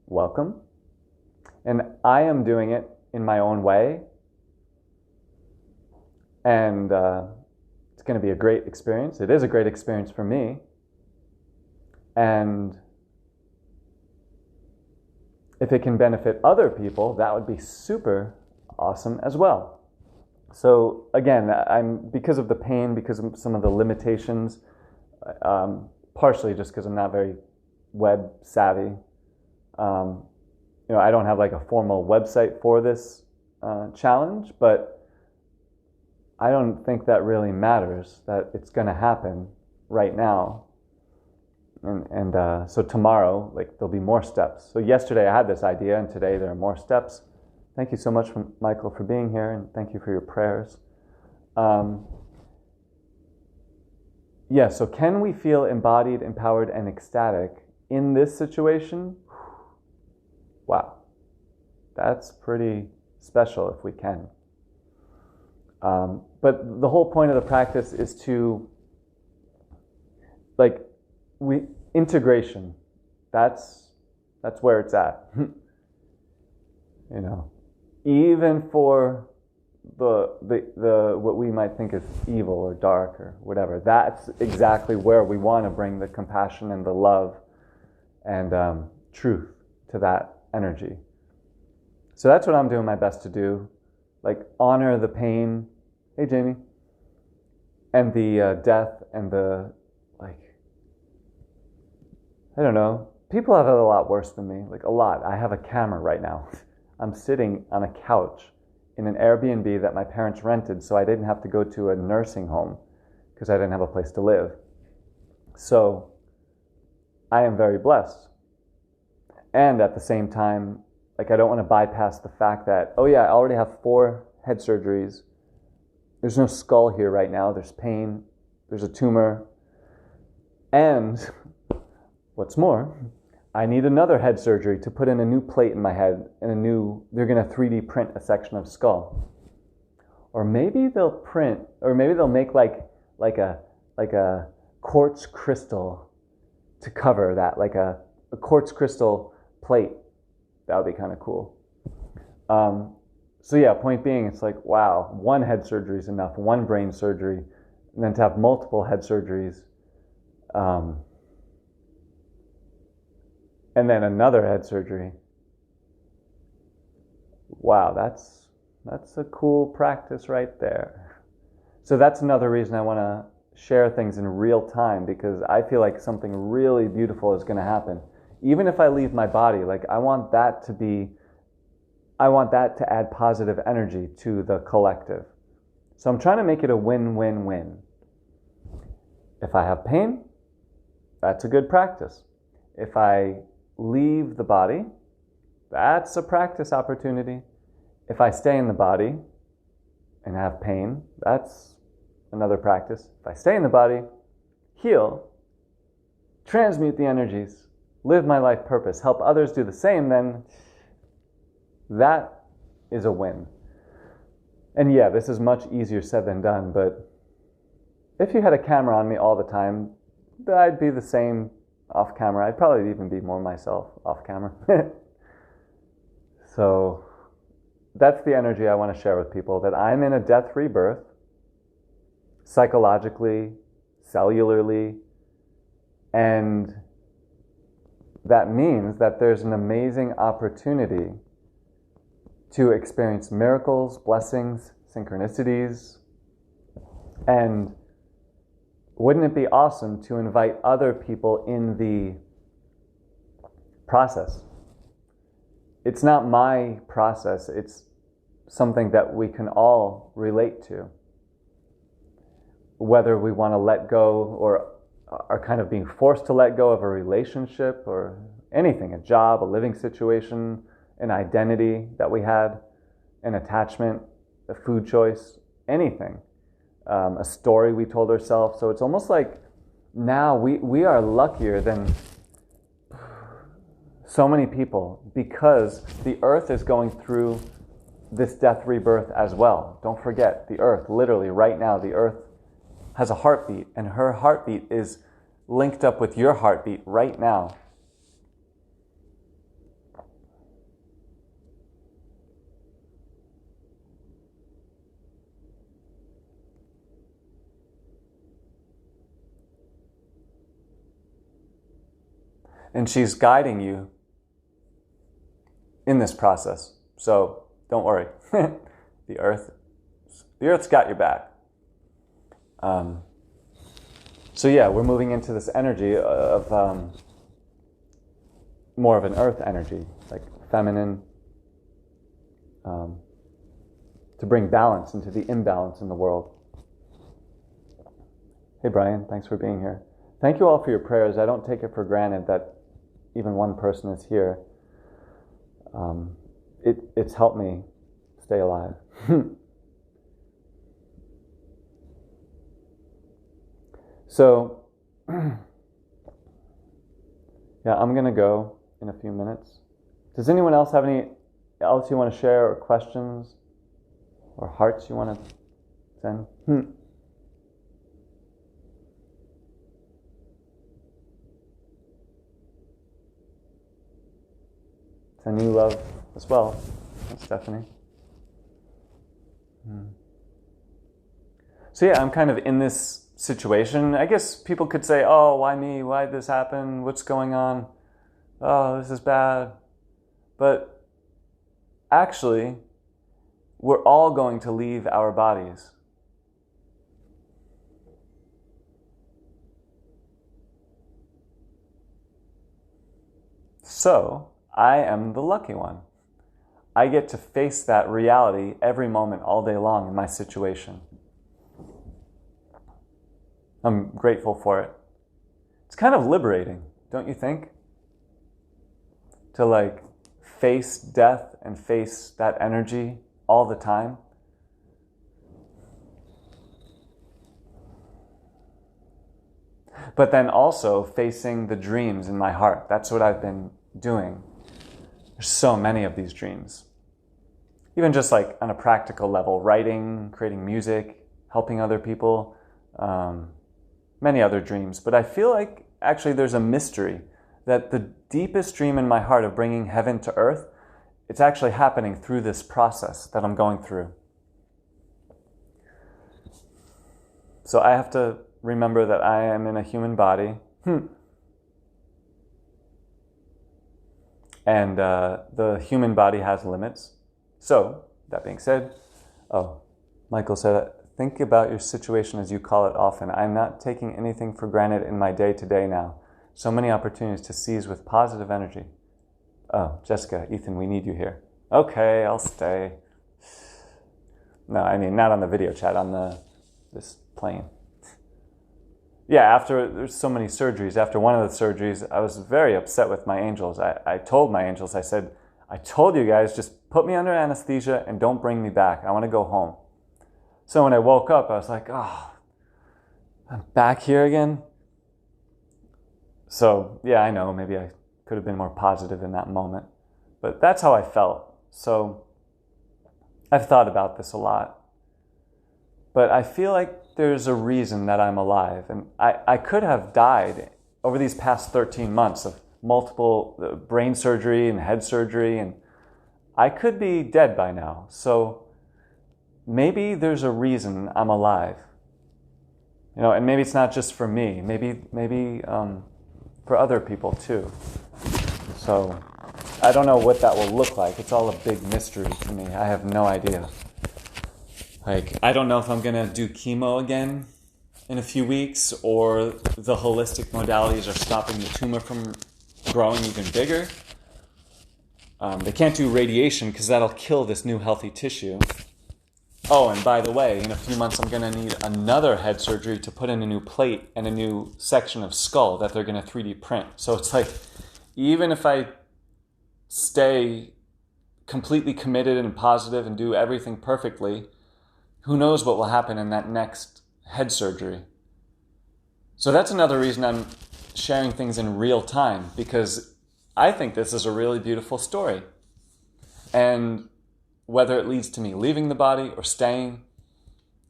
welcome. And I am doing it in my own way, and it's going to be a great experience. It is a great experience for me, and if it can benefit other people, that would be super awesome as well. So again, because of the pain, because of some of the limitations, partially just because I'm not very web savvy. I don't have like a formal website for this challenge, but I don't think that really matters, that it's going to happen right now. And so tomorrow, like, there'll be more steps. So yesterday I had this idea, and today there are more steps. Thank you so much, Michael, for being here, and thank you for your prayers. Yeah, so can we feel embodied, empowered, and ecstatic in this situation? Wow, that's pretty special if we can. But the whole point of the practice is to, like, integration. That's where it's at. You know, even for the what we might think is evil or dark or whatever, that's exactly where we want to bring the compassion and the love and truth to that energy. So that's what I'm doing my best to do, like honor the pain. Hey, Jamie. And the death and the, like, I don't know. People have it a lot worse than me, like a lot. I have a camera right now. I'm sitting on a couch in an Airbnb that my parents rented, so I didn't have to go to a nursing home because I didn't have a place to live. So I am very blessed. And at the same time, like, I don't want to bypass the fact that, oh yeah, I already have 4 head surgeries. There's no skull here right now. There's pain. There's a tumor. And what's more, I need another head surgery to put in a new plate in my head and they're going to 3D print a section of skull. Or maybe they'll make like a quartz crystal to cover that, like a quartz crystal plate. That would be kind of cool. So yeah, point being, it's like, wow, 1 head surgery is enough, 1 brain surgery, and then to have multiple head surgeries, and then another head surgery. Wow, that's a cool practice right there. So that's another reason I want to share things in real time, because I feel like something really beautiful is going to happen. Even if I leave my body, like, I want that to add positive energy to the collective. So I'm trying to make it a win-win-win. If I have pain, that's a good practice. If I leave the body, that's a practice opportunity. If I stay in the body and have pain, that's another practice. If I stay in the body, heal, transmute the energies, live my life purpose, help others do the same, then that is a win. And yeah, this is much easier said than done, but if you had a camera on me all the time, I'd be the same off camera. I'd probably even be more myself off camera. So that's the energy I want to share with people, that I'm in a death rebirth, psychologically, cellularly, and that means that there's an amazing opportunity to experience miracles, blessings, synchronicities. And wouldn't it be awesome to invite other people in the process? It's not my process, it's something that we can all relate to. Whether we want to let go or are kind of being forced to let go of a relationship or anything, a job, a living situation, an identity that we had, an attachment, a food choice, anything, a story we told ourselves. So it's almost like now we are luckier than so many people, because the earth is going through this death rebirth as well. Don't forget, the earth, literally right now, the earth has a heartbeat, and her heartbeat is linked up with your heartbeat right now. And she's guiding you in this process. So don't worry. The earth's got your back. So yeah, we're moving into this energy of more of an earth energy, like feminine, to to bring balance into the imbalance in the world. Hey Brian, thanks for being here. Thank you all for your prayers. I don't take it for granted that even one person is here. It's helped me stay alive. So, yeah, I'm going to go in a few minutes. Does anyone else have any else you want to share, or questions, or hearts you want to send? Send you love as well. That's Stephanie. So yeah, I'm kind of in this situation. I guess people could say, oh, why me? Why did this happen? What's going on? Oh, this is bad. But actually, we're all going to leave our bodies. So, I am the lucky one. I get to face that reality every moment, all day long in my situation. I'm grateful for it. It's kind of liberating, don't you think? To like face death and face that energy all the time. But then also facing the dreams in my heart. That's what I've been doing. There's so many of these dreams. Even just like on a practical level, writing, creating music, helping other people, many other dreams. But I feel like actually there's a mystery that the deepest dream in my heart of bringing heaven to earth, it's actually happening through this process that I'm going through. So I have to remember that I am in a human body. And the human body has limits. So, that being said, Michael said, think about your situation as you call it often. I'm not taking anything for granted in my day-to-day now. So many opportunities to seize with positive energy. Oh, Jessica, Ethan, we need you here. Okay, I'll stay. No, I mean, not on the video chat, on this plane. Yeah, there's so many surgeries. After one of the surgeries, I was very upset with my angels. I told my angels, I said, I told you guys, just put me under anesthesia and don't bring me back. I want to go home. So when I woke up, I was like, oh, I'm back here again? So, yeah, I know, maybe I could have been more positive in that moment. But that's how I felt. So I've thought about this a lot. But I feel like there's a reason that I'm alive. And I could have died over these past 13 months of multiple brain surgery and head surgery, and I could be dead by now. So maybe there's a reason I'm alive. You know, and maybe it's not just for me. Maybe for other people too. So I don't know what that will look like. It's all a big mystery to me. I have no idea. Like, I don't know if I'm going to do chemo again in a few weeks, or the holistic modalities are stopping the tumor from growing even bigger. They can't do radiation because that'll kill this new healthy tissue. Oh, and by the way, in a few months I'm going to need another head surgery to put in a new plate and a new section of skull that they're going to 3D print. So it's like, even if I stay completely committed and positive and do everything perfectly, who knows what will happen in that next head surgery. So that's another reason I'm sharing things in real time, because I think this is a really beautiful story. And whether it leads to me leaving the body or staying,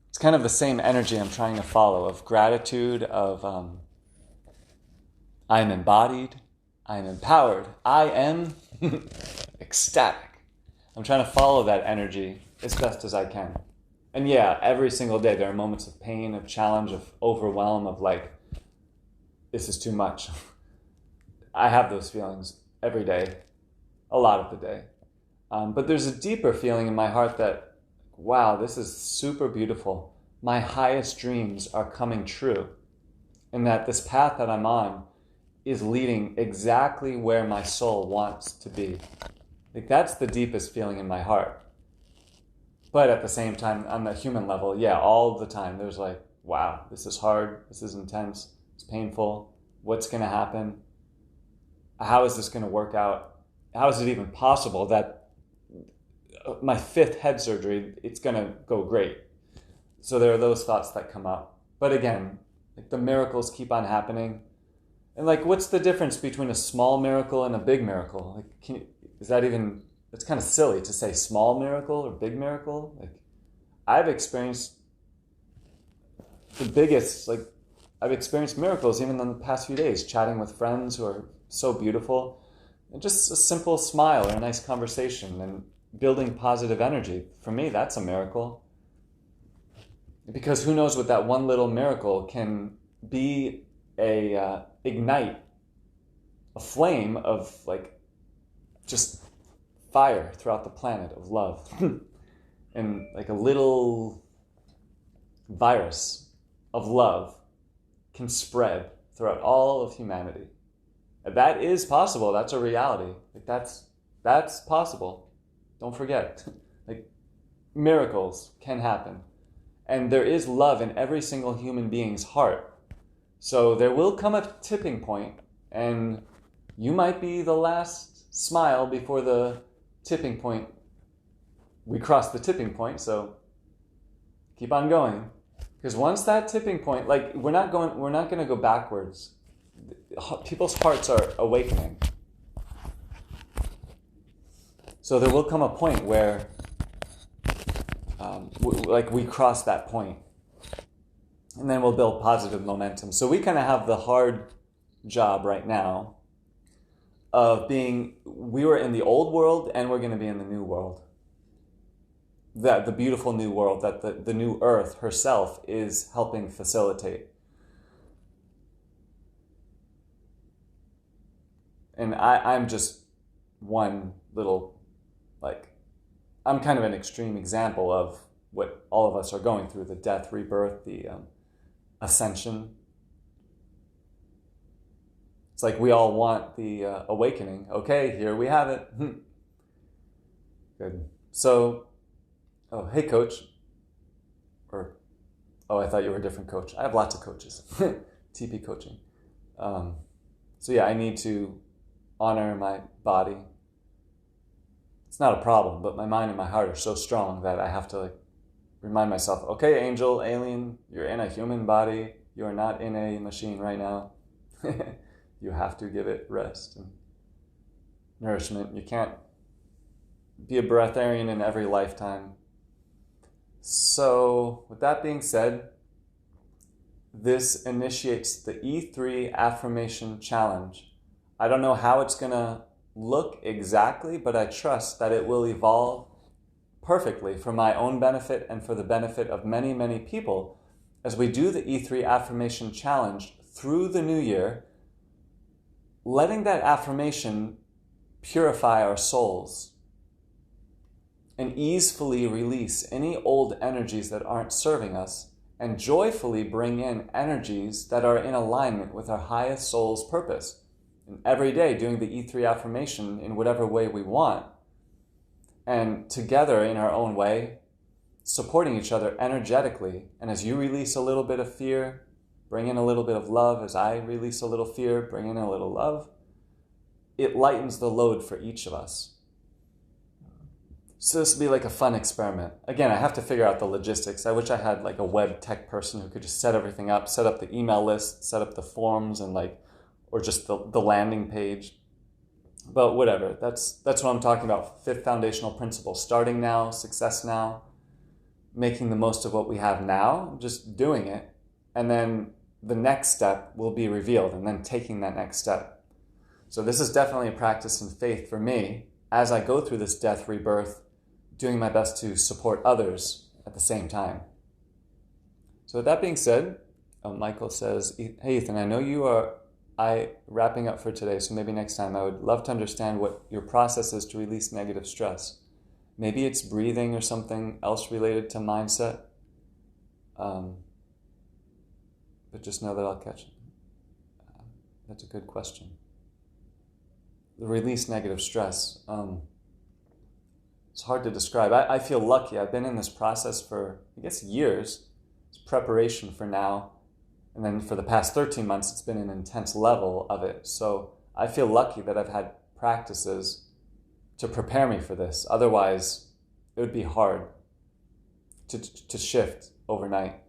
it's kind of the same energy I'm trying to follow, of gratitude, of I'm embodied, I'm empowered, I am ecstatic. I'm trying to follow that energy as best as I can. And yeah, every single day there are moments of pain, of challenge, of overwhelm, of like, this is too much. I have those feelings every day, a lot of the day. But there's a deeper feeling in my heart that, wow, this is super beautiful. My highest dreams are coming true. And that this path that I'm on is leading exactly where my soul wants to be. Like, that's the deepest feeling in my heart. But at the same time, on the human level, yeah, all the time, there's like, wow, this is hard, this is intense, it's painful, what's going to happen? How is this going to work out? How is it even possible that my 5th head surgery, it's going to go great? So there are those thoughts that come up. But again, like the miracles keep on happening. And like, what's the difference between a small miracle and a big miracle? Like, is that even, it's kind of silly to say small miracle or big miracle. Like, I've experienced the biggest, like, I've experienced miracles even in the past few days, chatting with friends who are so beautiful. And just a simple smile or a nice conversation and building positive energy. For me, that's a miracle. Because who knows what that one little miracle can be ignite a flame of like just fire throughout the planet of love. And like a little virus of love can spread throughout all of humanity. That is possible. That's a reality. Like that's possible. Don't forget. Like miracles can happen. And there is love in every single human being's heart. So there will come a tipping point, and you might be the last smile before the tipping point. We cross the tipping point, so keep on going. Because once that tipping point, like we're not going to go backwards. People's hearts are awakening. So there will come a point where we cross that point. And then we'll build positive momentum. So we kind of have the hard job right now of we were in the old world and we're going to be in the new world. The beautiful new world that the new earth herself is helping facilitate. And I'm just one little, I'm kind of an extreme example of what all of us are going through, the death, rebirth, the ascension. It's like we all want the awakening. Okay, here we have it. Good. So, hey coach. I thought you were a different coach. I have lots of coaches. TP coaching. So yeah, I need to honor my body. It's not a problem, but my mind and my heart are so strong that I have to remind myself, okay, angel, alien, you're in a human body. You are not in a machine right now. You have to give it rest and nourishment. You can't be a breatharian in every lifetime. So, with that being said, this initiates the E3 Affirmation Challenge. I don't know how it's going to look exactly, but I trust that it will evolve perfectly for my own benefit and for the benefit of many, many people as we do the E3 Affirmation Challenge through the new year, letting that affirmation purify our souls and easily release any old energies that aren't serving us and joyfully bring in energies that are in alignment with our highest soul's purpose. And every day doing the E3 affirmation in whatever way we want, and together in our own way, supporting each other energetically. And as you release a little bit of fear, bring in a little bit of love. As I release a little fear, bring in a little love. It lightens the load for each of us. So this will be like a fun experiment. Again, I have to figure out the logistics. I wish I had like a web tech person who could just set everything up, set up the email list, set up the forms, and or just the landing page. But whatever, that's what I'm talking about. 5th foundational principle, starting now, success now, making the most of what we have now, just doing it. And then the next step will be revealed, and then taking that next step. So this is definitely a practice in faith for me as I go through this death rebirth, doing my best to support others at the same time. So with that being said, Michael says, hey Ethan, I know you are wrapping up for today, so maybe next time I would love to understand what your process is to release negative stress. Maybe it's breathing or something else related to mindset. But just know that I'll catch it. That's a good question. The release negative stress. It's hard to describe. I feel lucky. I've been in this process for, I guess, years. It's preparation for now. And then for the past 13 months, it's been an intense level of it. So I feel lucky that I've had practices to prepare me for this. Otherwise, it would be hard to shift overnight.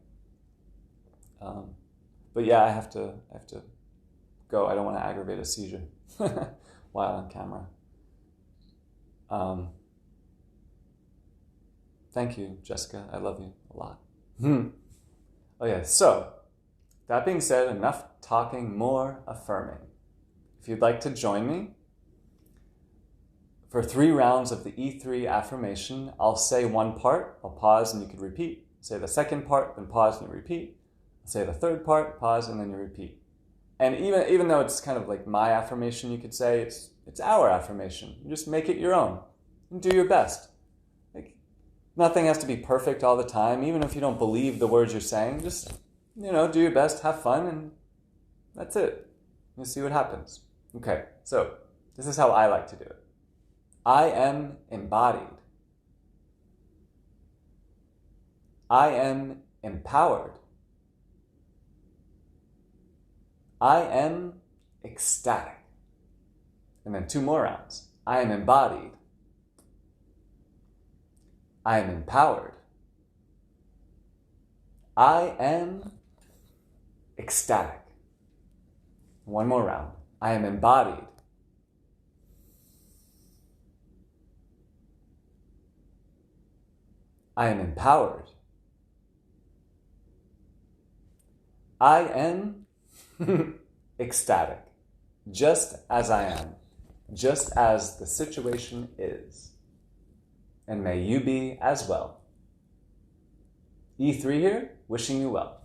But yeah, I have to go. I don't want to aggravate a seizure while on camera. Thank you, Jessica. I love you a lot. Oh yeah, so that being said, enough talking, more affirming. If you'd like to join me for 3 rounds of the E3 affirmation, I'll say one part, I'll pause and you can repeat. Say the second part, then pause and you repeat. I'll say the third part, pause and then you repeat. And even though it's kind of like my affirmation, you could say it's our affirmation. You just make it your own and do your best. Like, nothing has to be perfect all the time. Even if you don't believe the words you're saying, just, do your best, have fun, and that's it. You'll see what happens. Okay, so this is how I like to do it. I am embodied. I am empowered. I am ecstatic. And then 2 more rounds. I am embodied. I am empowered. I am ecstatic. 1 more round. I am embodied. I am empowered. I am ecstatic, just as I am, just as the situation is. And may you be as well. E3 here, wishing you well.